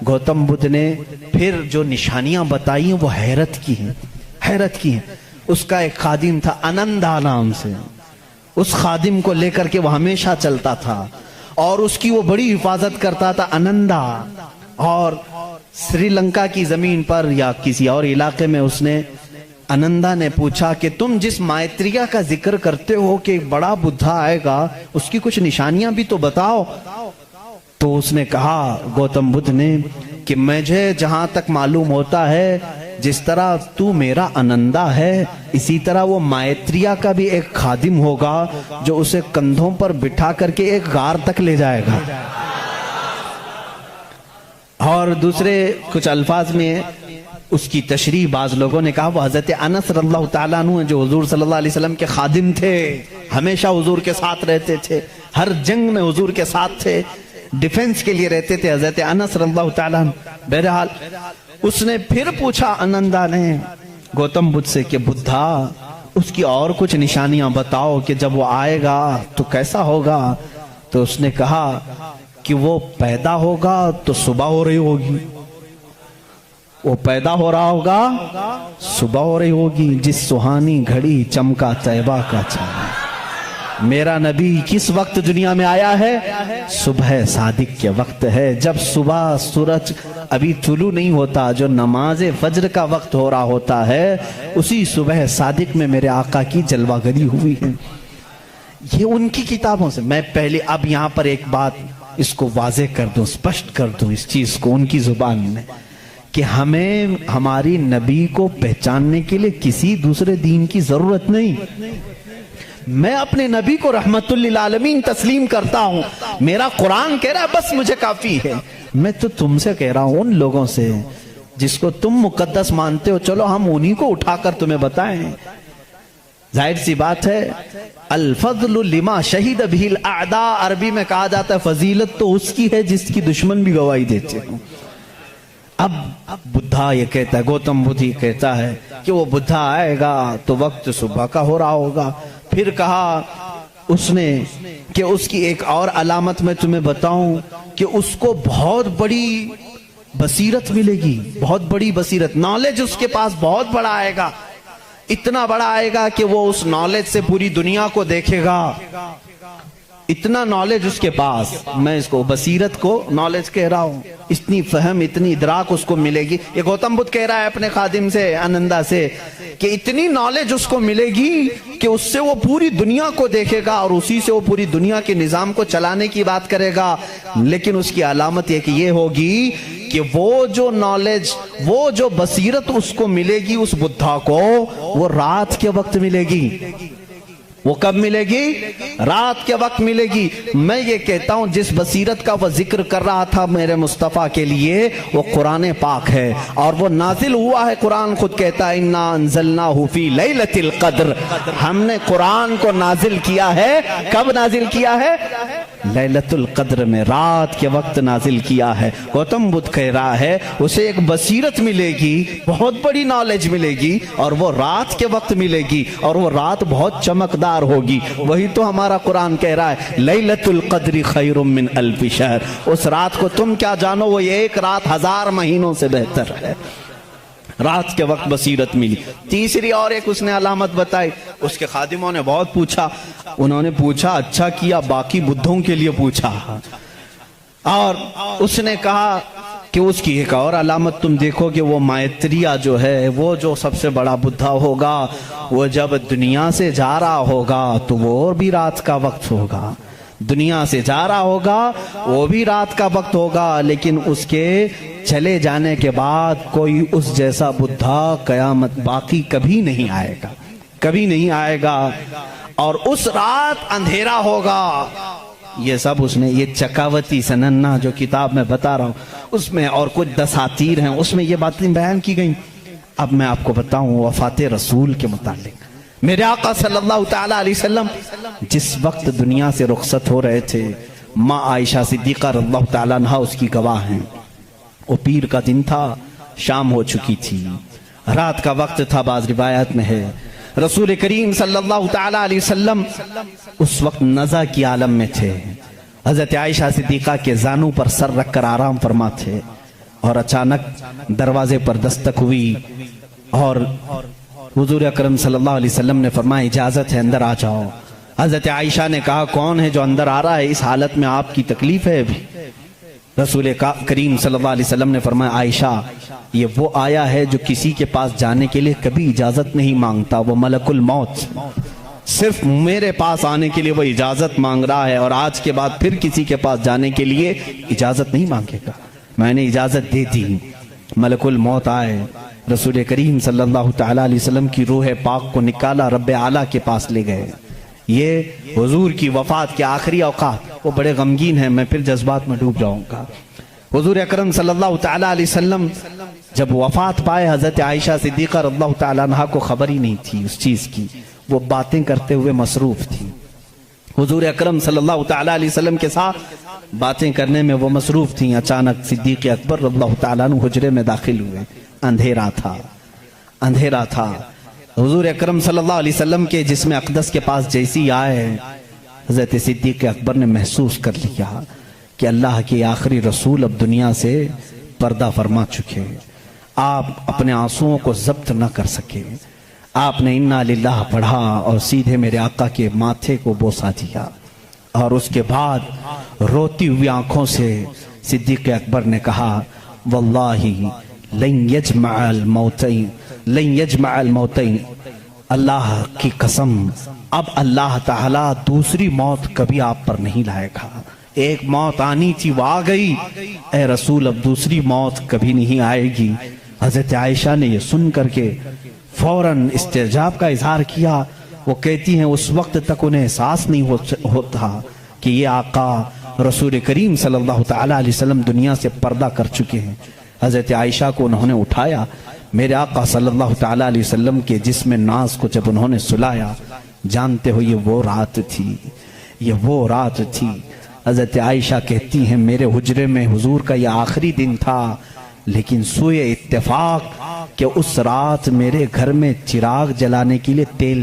گوتم بدھ نے پھر جو نشانیاں بتائی ہیں وہ حیرت کی ہیں، حیرت کی ہیں۔ اس کا ایک خادم تھا انندا نام سے، اس خادم کو لے کر کے وہ ہمیشہ چلتا تھا اور اس کی وہ بڑی حفاظت کرتا تھا انندا۔ اور سری لنکا کی زمین پر یا کسی اور علاقے میں اس نے انندا نے پوچھا کہ تم جس مائتریہ کا ذکر کرتے ہو کہ ایک بڑا بدھا آئے گا، اس کی کچھ نشانیاں بھی تو بتاؤ۔ تو اس نے کہا گوتم بدھ نے کہ مجھے جہاں تک معلوم ہوتا ہے جس طرح تو میرا انندا ہے اسی طرح وہ مائتریہ کا بھی ایک خادم ہوگا جو اسے کندھوں پر بٹھا کر کے ایک غار تک لے جائے گا۔ اور دوسرے کچھ الفاظ میں اس کی تشریح بعض لوگوں نے کہا وہ حضرت انس رضی اللہ تعالیٰ عنہ جو حضور صلی اللہ علیہ وسلم کے خادم تھے، ہمیشہ حضور کے ساتھ رہتے تھے، ہر جنگ میں حضور کے ساتھ تھے، ڈیفنس کے لیے رہتے تھے حضرت انس رضی اللہ تعالیٰ عنہ۔ بہرحال اس نے پھر پوچھا انندا نے گوتم بدھ سے کہ بدھا اس کی اور کچھ نشانیاں بتاؤ کہ جب وہ آئے گا تو کیسا ہوگا؟ تو اس نے کہا کہ وہ پیدا ہوگا تو صبح ہو رہی ہوگی، وہ پیدا ہو رہا ہوگا صبح ہو رہی ہوگی، جس سہانی گھڑی چمکا طیبہ کا چاند۔ میرا نبی کس وقت دنیا میں آیا ہے؟ صبح صادق کے وقت ہے، جب صبح سورج ابھی طلوع نہیں ہوتا، جو نماز فجر کا وقت ہو رہا ہوتا ہے، اسی صبح صادق میں میرے آقا کی جلوہ گری ہوئی ہے۔ یہ ان کی کتابوں سے۔ میں پہلے اب یہاں پر ایک بات اس کو واضح کر دوں، سپشٹ کر دوں اس چیز کو ان کی زبان میں، کہ ہمیں ہماری نبی کو پہچاننے کے لیے کسی دوسرے دین کی ضرورت نہیں۔ میں اپنے نبی کو رحمت للعالمین تسلیم کرتا ہوں، میرا قرآن کہہ رہا ہے بس مجھے کافی ہے۔ میں تو تم سے کہہ رہا ہوں، ان لوگوں سے جس کو تم مقدس مانتے ہو، چلو ہم انہی کو اٹھا کر تمہیں بتائیں۔ ظاہر سی بات ہے الفضل لما شہید بہ الاعداء، عربی میں کہا جاتا ہے فضیلت تو اس کی ہے جس کی دشمن بھی گواہی دیتے ہیں۔ اب بدھا یہ کہتا ہے، گوتم بدھ یہ کہتا ہے کہ وہ بدھا آئے گا تو وقت صبح کا ہو رہا ہوگا۔ پھر کہا اس نے کہ اس کی ایک اور علامت میں تمہیں بتاؤں کہ اس کو بہت بڑی بصیرت ملے گی، بہت بڑی بصیرت، نالج اس کے پاس بہت بڑا آئے گا، اتنا بڑا آئے گا کہ وہ اس نالج سے پوری دنیا کو دیکھے گا، اتنا نالج اس کے پاس۔ میں اس کو بصیرت کو نالج کہہ رہا ہوں، اتنی فہم اتنی ادراک اس کو ملے گی۔ یہ گوتم بدھ کہہ رہا ہے اپنے خادم سے انندا سے کہ اتنی نالج اس کو ملے گی کہ اس سے وہ پوری دنیا کو دیکھے گا اور اسی سے وہ پوری دنیا کے نظام کو چلانے کی بات کرے گا۔ لیکن اس کی علامت یہ کہ یہ ہوگی کہ وہ جو نالج، وہ جو بصیرت اس کو ملے گی اس بدھا کو، وہ رات کے وقت ملے گی۔ وہ کب ملے گی؟ رات کے وقت ملے گی۔ میں یہ کہتا ہوں جس بصیرت کا وہ ذکر کر رہا تھا میرے مصطفیٰ کے لیے، وہ قرآن پاک ہے اور وہ نازل ہوا ہے۔ قرآن خود کہتا ہے انا انزلناہ فی لیلۃ القدر، ہم نے قرآن کو نازل کیا ہے۔ کب نازل کیا ہے؟ لیلۃ القدر میں، رات کے وقت نازل کیا ہے۔ گوتم بدھ کہہ رہا ہے اسے ایک بصیرت ملے گی، بہت بڑی نالج ملے گی اور وہ رات کے وقت ملے گی اور وہ رات بہت چمکدار ہوگی۔ وہی تو ہمارا قرآن کہہ رہا ہے لیلۃ القدر خیر من الف شہر، اس رات کو تم کیا جانو، وہ ایک رات 1000 مہینوں سے بہتر ہے۔ رات کے وقت بصیرت ملی۔ تیسری اور ایک اس نے علامت بتائی، اس کے خادموں نے بہت پوچھا، انہوں نے پوچھا اچھا کیا، باقی بدھوں کے لیے پوچھا، اور اس نے کہا کہ اس کی ایک اور علامت تم دیکھو کہ وہ مائتریہ جو ہے، وہ جو سب سے بڑا بدھا ہوگا، وہ جب دنیا سے جا رہا ہوگا تو وہ بھی رات کا وقت ہوگا، دنیا سے جا رہا ہوگا وہ بھی رات کا وقت ہوگا، لیکن اس کے چلے جانے کے بعد کوئی اس جیسا بدھا قیامت باقی کبھی نہیں آئے گا، کبھی نہیں آئے گا، اور اس رات اندھیرا ہوگا۔ یہ سب اس نے، یہ چکاوتی سننا جو کتاب میں بتا رہا ہوں اس میں اور کچھ دساتیر ہیں، اس میں یہ باتیں بیان کی گئیں۔ اب میں آپ کو بتاؤں وفات رسول کے متعلق، میرے آقا صلی اللہ تعالیٰ علیہ وسلم جس وقت دنیا سے رخصت ہو رہے تھے، ماں عائشہ صدیقہ رضی اللہ تعالیٰ عنہا اس کی گواہ ہیں، وہ پیر کا دن تھا، شام ہو چکی تھی، رات کا وقت تھا، بعض روایات میں ہے رسول کریم صلی اللہ تعالی علیہ وسلم اس وقت نزع کی عالم میں تھے، حضرت عائشہ صدیقہ کے زانوں پر سر رکھ کر آرام فرما تھے، اور اچانک دروازے پر دستک ہوئی اور حضور اکرم صلی اللہ علیہ وسلم نے فرمایا اجازت ہے اندر آ جاؤ۔ حضرت عائشہ نے کہا کون ہے جو اندر آ رہا ہے، اس حالت میں آپ کی تکلیف ہے ابھی؟ رسول کریم صلی اللہ علیہ وسلم نے فرمایا عائشہ یہ وہ آیا ہے جو کسی کے پاس جانے کے لیے کبھی اجازت نہیں مانگتا، وہ ملک الموت، صرف میرے پاس آنے کے لیے وہ اجازت مانگ رہا ہے، اور آج کے بعد پھر کسی کے پاس جانے کے لیے اجازت نہیں مانگے گا۔ میں نے اجازت دے دی، ملک الموت آئے، رسول کریم صلی اللہ تعالی علیہ وسلم کی روح پاک کو نکالا، رب اعلیٰ کے پاس لے گئے۔ یہ حضور کی وفات کے آخری اوقات، وہ بڑے غمگین ہیں، میں پھر جذبات میں ڈوب جاؤں گا۔ حضور اکرم صلی اللہ تعالی علیہ وسلم جب وفات پائے، حضرت عائشہ صدیقہ رضی اللہ تعالیٰ عنہا کو خبر ہی نہیں تھی اس چیز کی، وہ باتیں کرتے ہوئے مصروف تھی۔ حضور اکرم صلی اللہ تعالی علیہ وسلم کے ساتھ باتیں کرنے میں وہ مصروف تھیں۔ اچانک صدیق اکبر رضی اللہ تعالیٰ عنہ حجرے میں داخل ہوئے، اندھیرا تھا۔ حضور اکرم صلی اللہ علیہ وسلم کے جسم اقدس کے پاس جیسی آئے، حضرت صدیق اکبر نے محسوس کر لیا کہ اللہ کے آخری رسول اب دنیا سے پردہ فرما چکے، آپ اپنے آنسوؤں کو ضبط نہ کر سکے، آپ نے انا للہ پڑھا اور سیدھے میرے آقا کے ماتھے کو بوسہ دیا، اور اس کے بعد روتی ہوئی آنکھوں سے صدیق اکبر نے کہا واللہ لن یجمع الموتین، اللہ کی قسم اب اللہ تعالیٰ دوسری موت کبھی آپ پر نہیں لائے گا۔ ایک موت آنی تھی وہ آ گئی، اے رسول اب دوسری موت کبھی نہیں آئے گی۔ حضرت عائشہ نے یہ سن کر کے فوراً استعجاب کا اظہار کیا۔ وہ کہتی ہیں اس وقت تک انہیں احساس نہیں ہوتا کہ یہ آقا رسول کریم صلی اللہ تعالی علیہ وسلم دنیا سے پردہ کر چکے ہیں۔ حضرت عائشہ کو انہوں نے اٹھایا، میرے آقا صلی اللہ تعالی علیہ وسلم کے جسم ناز کو جب انہوں نے سلایا، جانتے ہو یہ وہ رات تھی۔ حضرت عائشہ کہتی ہیں میرے حجرے میں حضور کا یہ آخری دن تھا، لیکن سوئے اتفاق کہ اس رات میرے گھر میں چراغ جلانے کے لیے تیل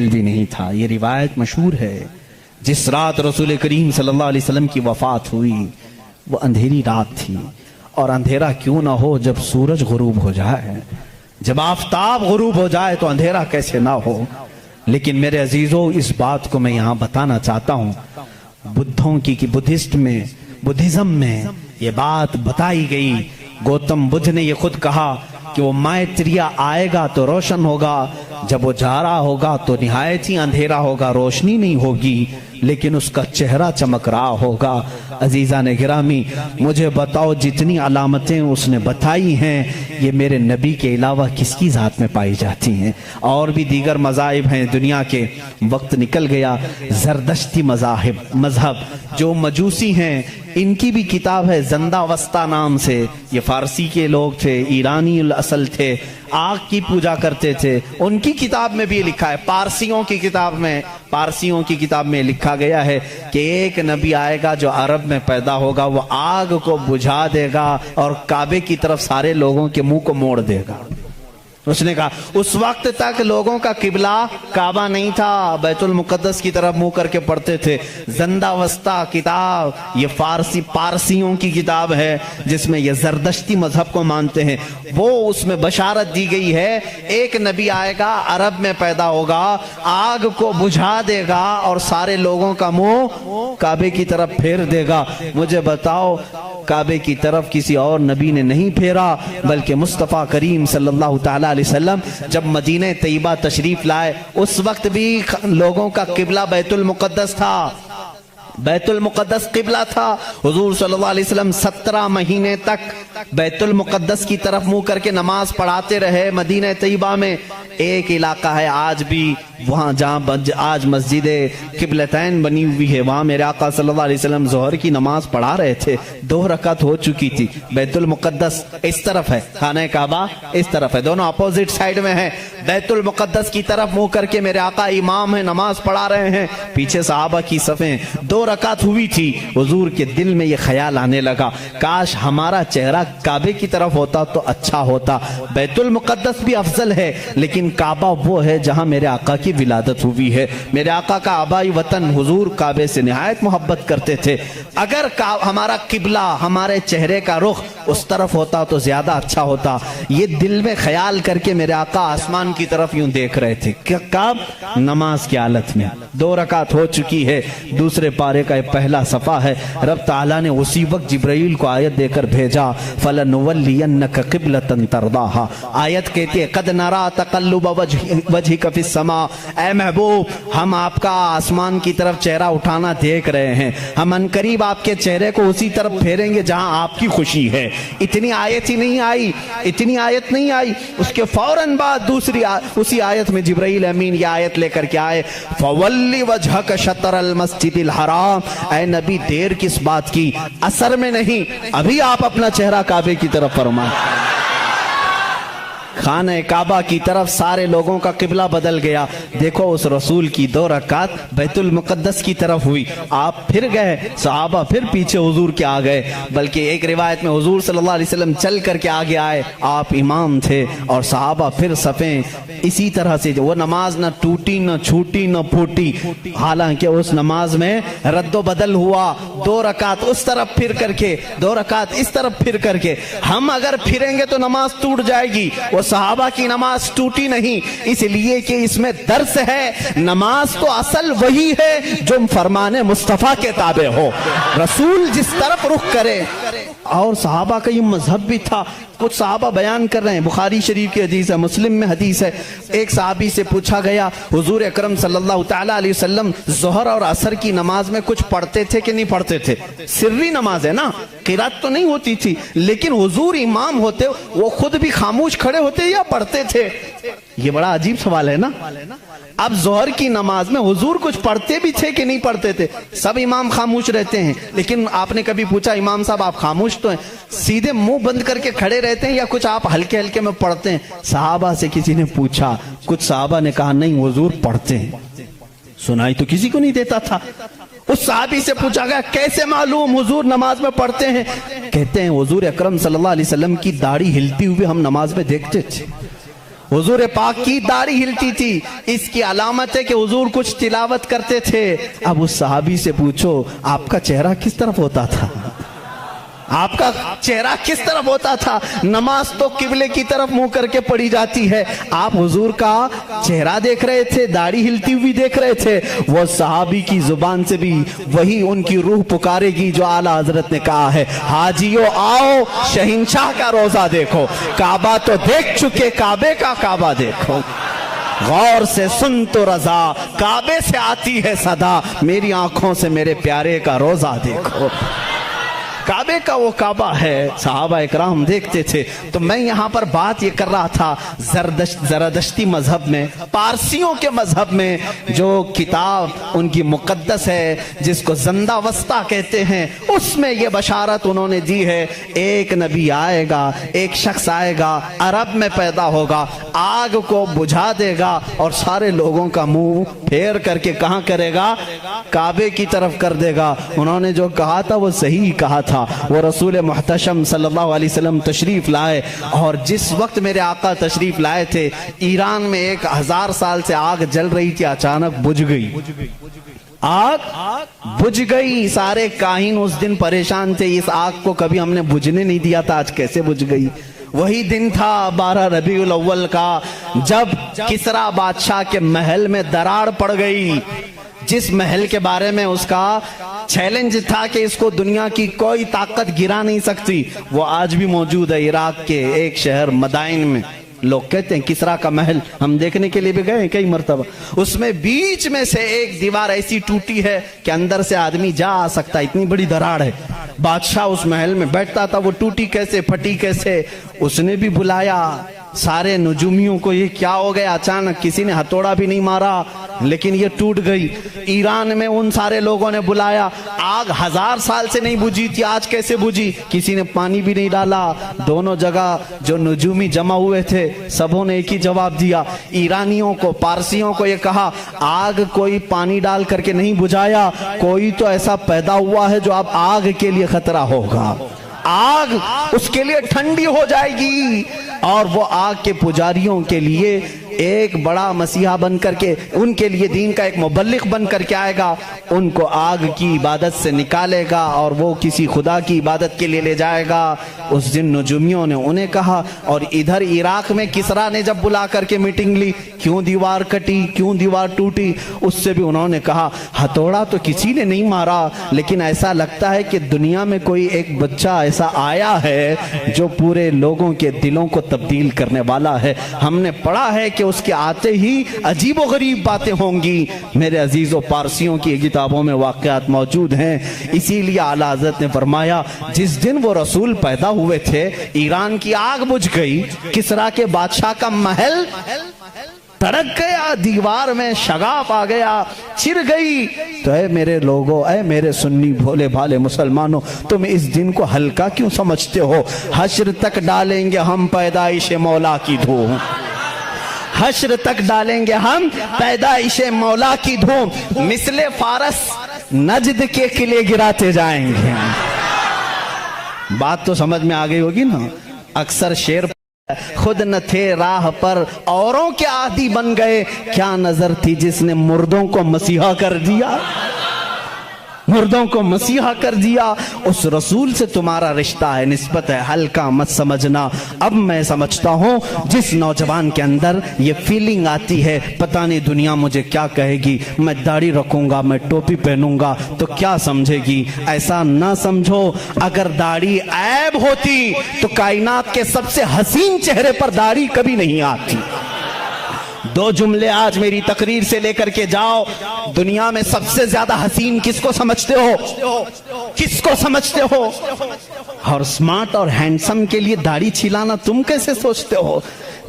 بھی نہیں تھا، یہ روایت مشہور ہے۔ جس رات رسول کریم صلی اللہ علیہ وسلم کی وفات ہوئی وہ اندھیری رات تھی، اور اندھیرا کیوں نہ ہو جب سورج غروب ہو جائے، جب آفتاب غروب ہو جائے تو اندھیرا کیسے نہ ہو۔ لیکن میرے عزیزوں اس بات کو میں یہاں بتانا چاہتا ہوں، بدھزم میں یہ بات بتائی گئی، گوتم بدھ نے یہ خود کہا کہ وہ مائتریہ آئے گا تو روشن ہوگا، جب وہ جا رہا ہوگا تو نہایت ہی اندھیرا ہوگا، روشنی نہیں ہوگی، لیکن اس کا چہرہ چمک رہا ہوگا۔ عزیزان گرامی مجھے بتاؤ جتنی علامتیں اس نے بتائی ہیں یہ میرے نبی کے علاوہ کس کی ذات میں پائی جاتی ہیں؟ اور بھی دیگر مذاہب ہیں دنیا کے، وقت نکل گیا۔ زردشتی مذہب جو مجوسی ہیں ان کی بھی کتاب ہے زندہ وسطہ نام سے، یہ فارسی کے لوگ تھے، ایرانی الاصل تھے، آگ کی پوجا کرتے تھے، ان کی کتاب میں بھی لکھا ہے، پارسیوں کی کتاب میں لکھا گیا ہے کہ ایک نبی آئے گا جو عرب میں پیدا ہوگا، وہ آگ کو بجھا دے گا اور کعبے کی طرف سارے لوگوں کے منہ کو موڑ دے گا۔ اس نے کہا اس وقت تک لوگوں کا قبلہ کعبہ نہیں تھا، بیت المقدس کی طرف منہ کر کے پڑھتے تھے۔ زندہ وسطہ کتاب یہ پارسیوں کی کتاب ہے جس میں یہ زردشتی مذہب کو مانتے ہیں، وہ اس میں بشارت دی گئی ہے ایک نبی آئے گا، عرب میں پیدا ہوگا، آگ کو بجھا دے گا اور سارے لوگوں کا منہ کعبے کی طرف پھیر دے گا۔ مجھے بتاؤ کعبے کی طرف کسی اور نبی نے نہیں پھیرا، بلکہ مصطفیٰ کریم صلی اللہ تعالی علیہ وسلم جب مدینہ طیبہ تشریف لائے اس وقت بھی لوگوں کا قبلہ بیت المقدس تھا، بیت المقدس قبلہ تھا۔ حضور صلی اللہ علیہ وسلم 17 مہینے تک بیت المقدس کی طرف منہ کر کے نماز پڑھاتے رہے۔ مدینہ طیبہ میں ایک علاقہ ہے آج بھی وہاں جہاں آج مسجد قبلتین بنی ہوئی ہے، وہاں میرے آقا صلی اللہ علیہ وسلم ظہر کی نماز پڑھا رہے تھے، 2 رکعت ہو چکی تھی۔ بیت المقدس اس طرف ہے، خانہ کعبہ اس طرف ہے، دونوں اپوزٹ سائیڈ میں ہیں۔ بیت المقدس کی طرف منہ کر کے میرے آقا امام ہیں, نماز پڑھا رہے ہیں, پیچھے صحابہ کی صفیں, 2 رکعت ہوئی تھی. حضور کے دل میں یہ خیال آنے لگا, کاش ہمارا چہرہ کعبے کی طرف ہوتا تو اچھا ہوتا. بیت المقدس بھی افضل ہے, لیکن کعبہ وہ ہے جہاں میرے آقا کی ولادت ہوئی ہے. میرے آقا کا آبائی وطن, حضور کعبے سے نہایت محبت کرتے تھے. اگر ہمارا قبلہ, ہمارے چہرے کا رخ اس طرف ہوتا تو زیادہ اچھا ہوتا. یہ دل میں خیال کر کے میرے آقا آسمان کی طرف یوں دیکھ رہے تھے. کب؟ نماز کی حالت میں. 2 رکعت ہو چکی ہے, دوسرے پارے کا یہ پہلا صفحہ ہے. رب تعالیٰ نے اسی وقت جبرائیل کو آیت دے کر بھیجا, فَلَنُوَلِّيَنَّكَ قِبْلَةً تَرْضَاهَا. آیت کہتی ہے قَدْ نَرَا تَقَلُّبَ وَجْهِكَ فِي السَّمَاءِ. اے محبوب, ہم آپ کا آسمان کی طرف چہرہ اٹھانا دیکھ رہے ہیں. ہم انقریب آپ کے چہرے کو اسی طرف پھیریں گے جہاں آپ کی خوشی ہے. اتنی آیت ہی نہیں آئی, اتنی آیت نہیں آئی, اس کے فوراً بعد دوسری اسی آیت میں جبرائیل امین یہ آیت لے کر کے آئے, فَوَلِّ وَجْهَكَ شَطْرَ الْمَسْجِدِ الْحَرَامِ. اے نبی, دیر کس بات کی, اثر میں نہیں, ابھی آپ اپنا چہرہ کعبے کی طرف فرمائیں. خانہ کعبہ کی طرف سارے لوگوں کا قبلہ بدل گیا. دیکھو اس رسول کی 2 رکعت بیت المقدس کی طرف ہوئی, آپ پھر گئے, صحابہ پھر پیچھے حضور کے آ گئے. بلکہ ایک روایت میں حضور صلی اللہ علیہ وسلم چل کر کے آگے آئے, آپ امام تھے, اور صحابہ پھر صفیں اسی طرح سے. وہ نماز نہ ٹوٹی, نہ چھوٹی, نہ پھوٹی, حالانکہ اس نماز میں رد و بدل ہوا. 2 رکعت اس طرف پھر کر کے, 2 رکعت اس طرف پھر کر کے. ہم اگر پھریں گے تو نماز ٹوٹ جائے گی. وہ صحابہ کی نماز ٹوٹی نہیں, اس لیے کہ اس میں درس ہے. نماز تو اصل وہی ہے جو فرمان مصطفیٰ کے تابع ہو, رسول جس طرف رخ کرے. اور صحابہ کا یہ مذہب بھی تھا. کچھ صحابہ بیان کر رہے ہیں, بخاری شریف کی حدیث ہے, مسلم میں حدیث ہے. ایک صحابی سے پوچھا گیا, حضور اکرم صلی اللہ تعالیٰ علیہ وسلم ظہر اور عصر کی نماز میں کچھ پڑھتے تھے کہ نہیں پڑھتے تھے؟ سری نماز ہے نا, قرات تو نہیں ہوتی تھی, لیکن حضور امام ہوتے, وہ خود بھی خاموش کھڑے ہوتے یا پڑھتے تھے؟ یہ بڑا عجیب سوال ہے نا. اب ظہر کی نماز میں حضور کچھ پڑھتے بھی تھے کہ نہیں پڑھتے تھے؟ سب امام خاموش رہتے ہیں, لیکن آپ نے کبھی پوچھا امام صاحب آپ خاموش تو ہیں, سیدھے منہ بند کر کے کھڑے رہتے ہیں یا کچھ آپ ہلکے ہلکے میں پڑھتے ہیں؟ صحابہ سے کسی نے پوچھا, کچھ صحابہ نے کہا نہیں حضور پڑھتے ہیں. سنائی تو کسی کو نہیں دیتا تھا. اس صحابی سے پوچھا گیا کیسے معلوم حضور نماز میں پڑھتے ہیں؟ کہتے ہیں حضور اکرم صلی اللہ علیہ وسلم کی داڑھی ہلتی ہوئی ہم نماز میں دیکھتے تھے. حضور پاک کی داڑھی ہلتی تھی, اس کی علامت ہے کہ حضور کچھ تلاوت کرتے تھے. اب اس صحابی سے پوچھو آپ کا چہرہ کس طرف ہوتا تھا؟ آپ کا چہرہ کس طرف ہوتا تھا؟ نماز تو قبلے کی طرف منہ کر کے پڑھی جاتی ہے, آپ حضور کا چہرہ دیکھ رہے تھے, داڑھی ہلتی ہوئی دیکھ رہے تھے. وہ صحابی کی زبان سے بھی وہی ان کی روح پکارے گی جو اعلیٰ حضرت نے کہا ہے, حاجیو آؤ شہنشاہ کا روزہ دیکھو, کعبہ تو دیکھ چکے, کعبے کا کعبہ دیکھو. غور سے سن تو رضا, کعبے سے آتی ہے صدا, میری آنکھوں سے میرے پیارے کا روزہ دیکھو. کعبے کا وہ کعبہ ہے, صحابہ اکرام دیکھتے تھے. تو میں یہاں پر بات یہ کر رہا تھا, زرادشتی مذہب میں, پارسیوں کے مذہب میں جو کتاب ان کی مقدس ہے جس کو زندہ وسطہ کہتے ہیں, اس میں یہ بشارت انہوں نے دی ہے, ایک نبی آئے گا, ایک شخص آئے گا, عرب میں پیدا ہوگا, آگ کو بجھا دے گا اور سارے لوگوں کا منہ پھیر کر کے کہاں کرے گا؟ کعبے کی طرف کر دے گا. انہوں نے جو کہا تھا وہ صحیح کہا تھا. وہ رسول محتشم صلی اللہ علیہ وسلم تشریف لائے, اور جس وقت میرے آقا تشریف لائے تھے ایران میں 1000 سال سے آگ جل رہی تھی, اچانک بجھ گئی. آگ بجھ گئی. سارے کاہن اس دن پریشان تھے, اس آگ کو کبھی ہم نے بجھنے نہیں دیا تھا, آج کیسے بجھ گئی؟ وہی دن تھا 12 ربیع الاول کا, جب کسرا بادشاہ کے محل میں دراڑ پڑ گئی. جس محل کے بارے میں اس کا چیلنج تھا کہ اس کو دنیا کی کوئی طاقت گرا نہیں سکتی, وہ آج بھی موجود ہے عراق کے ایک شہر مدائن میں. لوگ کہتے ہیں کسرا کا محل, ہم دیکھنے کے لیے بھی گئے کئی مرتبہ. اس میں بیچ میں سے ایک دیوار ایسی ٹوٹی ہے کہ اندر سے آدمی جا آ سکتا, اتنی بڑی دراڑ ہے. بادشاہ اس محل میں بیٹھتا تھا, وہ ٹوٹی کیسے, پھٹی کیسے. اس نے بھی بلایا سارے نجومیوں کو, یہ کیا ہو گیا اچانک؟ کسی نے ہتھوڑا بھی نہیں مارا, لیکن یہ ٹوٹ گئی۔ ایران میں ان سارے لوگوں نے بلایا، آگ 1000 سال سے نہیں بجھی تھی، آج کیسے بجھی؟ کسی نے پانی بھی نہیں ڈالا۔ دونوں جگہ جو نجومی جمع ہوئے تھے سبوں نے ایک ہی جواب دیا، ایرانیوں کو، پارسیوں کو یہ کہا آگ کوئی پانی ڈال کر کے نہیں بجھایا، کوئی تو ایسا پیدا ہوا ہے جو اب آگ کے لیے خطرہ ہوگا، آگ اس کے لیے ٹھنڈی ہو جائے گی، اور وہ آگ کے پجاریوں کے لیے ایک بڑا مسیحا بن کر کے، ان کے لیے دین کا ایک مبلغ بن کر کے آئے گا، ان کو آگ کی عبادت سے نکالے گا اور وہ کسی خدا کی عبادت کے لیے لے جائے گا۔ اس دن نجومیوں نے انہیں کہا، اور ادھر عراق میں کسرا نے جب بلا کر کے میٹنگ لی، کیوں دیوار کٹی، کیوں دیوار ٹوٹی، اس سے بھی انہوں نے کہا ہتھوڑا تو کسی نے نہیں مارا، لیکن ایسا لگتا ہے کہ دنیا میں کوئی ایک بچہ ایسا آیا ہے جو پورے لوگوں کے دلوں کو تبدیل کرنے والا ہے، ہم نے پڑھا ہے کہ اس کے آتے ہی عجیب و غریب باتیں ہوں گی۔ میرے عزیزوں، پارسیوں کی کتابوں میں واقعات موجود ہیں، اسی لیے اعلیٰ حضرت نے فرمایا جس دن وہ رسول پیدا ہوئے تھے ایران کی آگ بجھ گئی، کسرا کے بادشاہ کا محل تڑک گیا، دیوار میں شگاف آ گیا، چر گئی۔ تو اے میرے لوگوں، اے میرے سنی بھولے بھالے مسلمانوں، تم اس دن کو ہلکا کیوں سمجھتے ہو؟ حشر تک ڈالیں گے ہم پیدائش مولا کی دھوم، حشر تک ڈالیں گے ہم پیدائش مولا کی دھوم، مثل فارس نجد کے قلعے گراتے جائیں گے۔ بات تو سمجھ میں آ گئی ہوگی نا؟ اکثر شعر خود نہ تھے راہ پر اوروں کے عادی بن گئے، کیا نظر تھی جس نے مردوں کو مسیحا کر دیا، مردوں کو مسیحا کر دیا۔ اس رسول سے تمہارا رشتہ ہے، نسبت ہے، ہلکا مت سمجھنا۔ اب میں سمجھتا ہوں جس نوجوان کے اندر یہ فیلنگ آتی ہے پتہ نہیں دنیا مجھے کیا کہے گی، میں داڑھی رکھوں گا، میں ٹوپی پہنوں گا تو کیا سمجھے گی، ایسا نہ سمجھو۔ اگر داڑھی عیب ہوتی تو کائنات کے سب سے حسین چہرے پر داڑھی کبھی نہیں آتی۔ دو جملے آج میری تقریر سے لے کر کے جاؤ، دنیا میں سب سے زیادہ حسین کس کو سمجھتے ہو؟ کس کو سمجھتے ہو؟ اور سمارٹ اور ہینڈسم کے لیے داڑھی چھلانا تم کیسے سوچتے ہو؟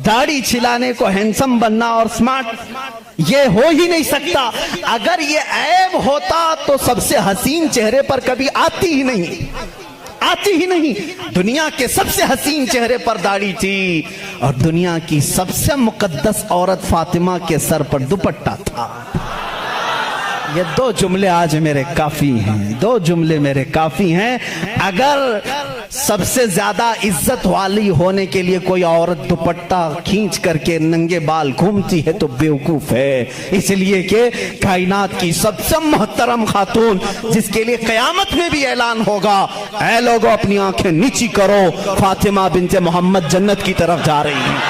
داڑھی چھلانے کو ہینڈسم بننا اور سمارٹ یہ ہو ہی نہیں سکتا۔ اگر یہ عیب ہوتا تو سب سے حسین چہرے پر کبھی آتی ہی نہیں، آتی ہی نہیں۔ دنیا کے سب سے حسین چہرے پر داڑھی تھی، اور دنیا کی سب سے مقدس عورت فاطمہ کے سر پر دوپٹہ تھا۔ یہ دو جملے آج میرے کافی ہیں، دو جملے میرے کافی ہیں۔ اگر سب سے زیادہ عزت والی ہونے کے لیے کوئی عورت دوپٹہ کھینچ کر کے ننگے بال گھومتی ہے تو بیوقوف ہے، اس لیے کہ کائنات کی سب سے محترم خاتون جس کے لیے قیامت میں بھی اعلان ہوگا، اے لوگوں اپنی آنکھیں نیچی کرو، فاطمہ بنت محمد جنت کی طرف جا رہی ہیں۔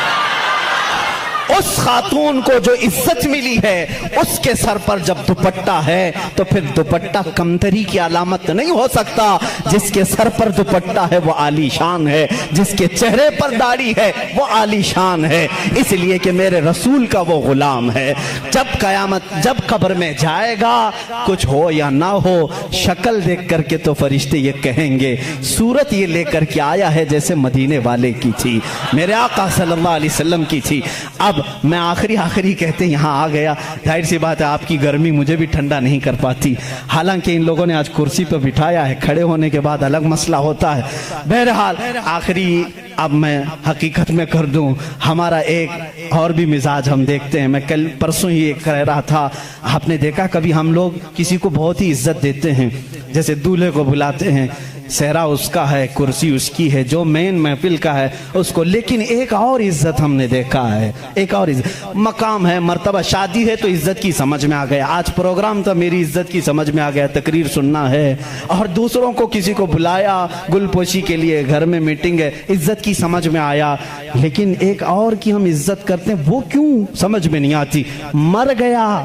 اس خاتون کو جو عزت ملی ہے اس کے سر پر جب دوپٹہ ہے تو پھر دوپٹہ کمتری کی علامت نہیں ہو سکتا۔ جس کے سر پر دوپٹہ ہے وہ عالی شان ہے، جس کے چہرے پر داڑھی ہے وہ عالی شان ہے، اس لیے کہ میرے رسول کا وہ غلام ہے۔ جب قبر میں جائے گا، کچھ ہو یا نہ ہو، شکل دیکھ کر کے تو فرشتے یہ کہیں گے صورت یہ لے کر کے آیا ہے جیسے مدینے والے کی تھی، میرے آقا صلی اللہ علیہ وسلم کی تھی۔ اب میں آخری کہتے یہاں آ گیا، ظاہر سی بات ہے آپ کی گرمی مجھے بھی ٹھنڈا نہیں کر پاتی، حالانکہ ان لوگوں نے آج کرسی پہ بٹھایا ہے، کھڑے ہونے کے بعد الگ مسئلہ ہوتا ہے۔ بہرحال آخری اب میں حقیقت میں کر دوں، ہمارا ایک اور بھی مزاج ہم دیکھتے ہیں۔ میں کل پرسوں ہی ایک کہہ رہا تھا، آپ نے دیکھا کبھی ہم لوگ کسی کو بہت ہی عزت دیتے ہیں، جیسے دولہے کو بلاتے ہیں، صحرا اس کا ہے، کرسی اس کی ہے، جو مین محفل کا ہے اس کو، لیکن ایک اور عزت ہم نے دیکھا ہے، ایک اور عزت، مقام ہے، مرتبہ، شادی ہے تو عزت کی سمجھ میں آ گیا، آج پروگرام تھا میری عزت کی سمجھ میں آ گیا، تقریر سننا ہے، اور دوسروں کو کسی کو بلایا گل پوشی کے لیے، گھر میں میٹنگ ہے، عزت کی سمجھ میں آیا، لیکن ایک اور کی ہم عزت کرتے ہیں وہ کیوں سمجھ میں نہیں آتی۔ مر گیا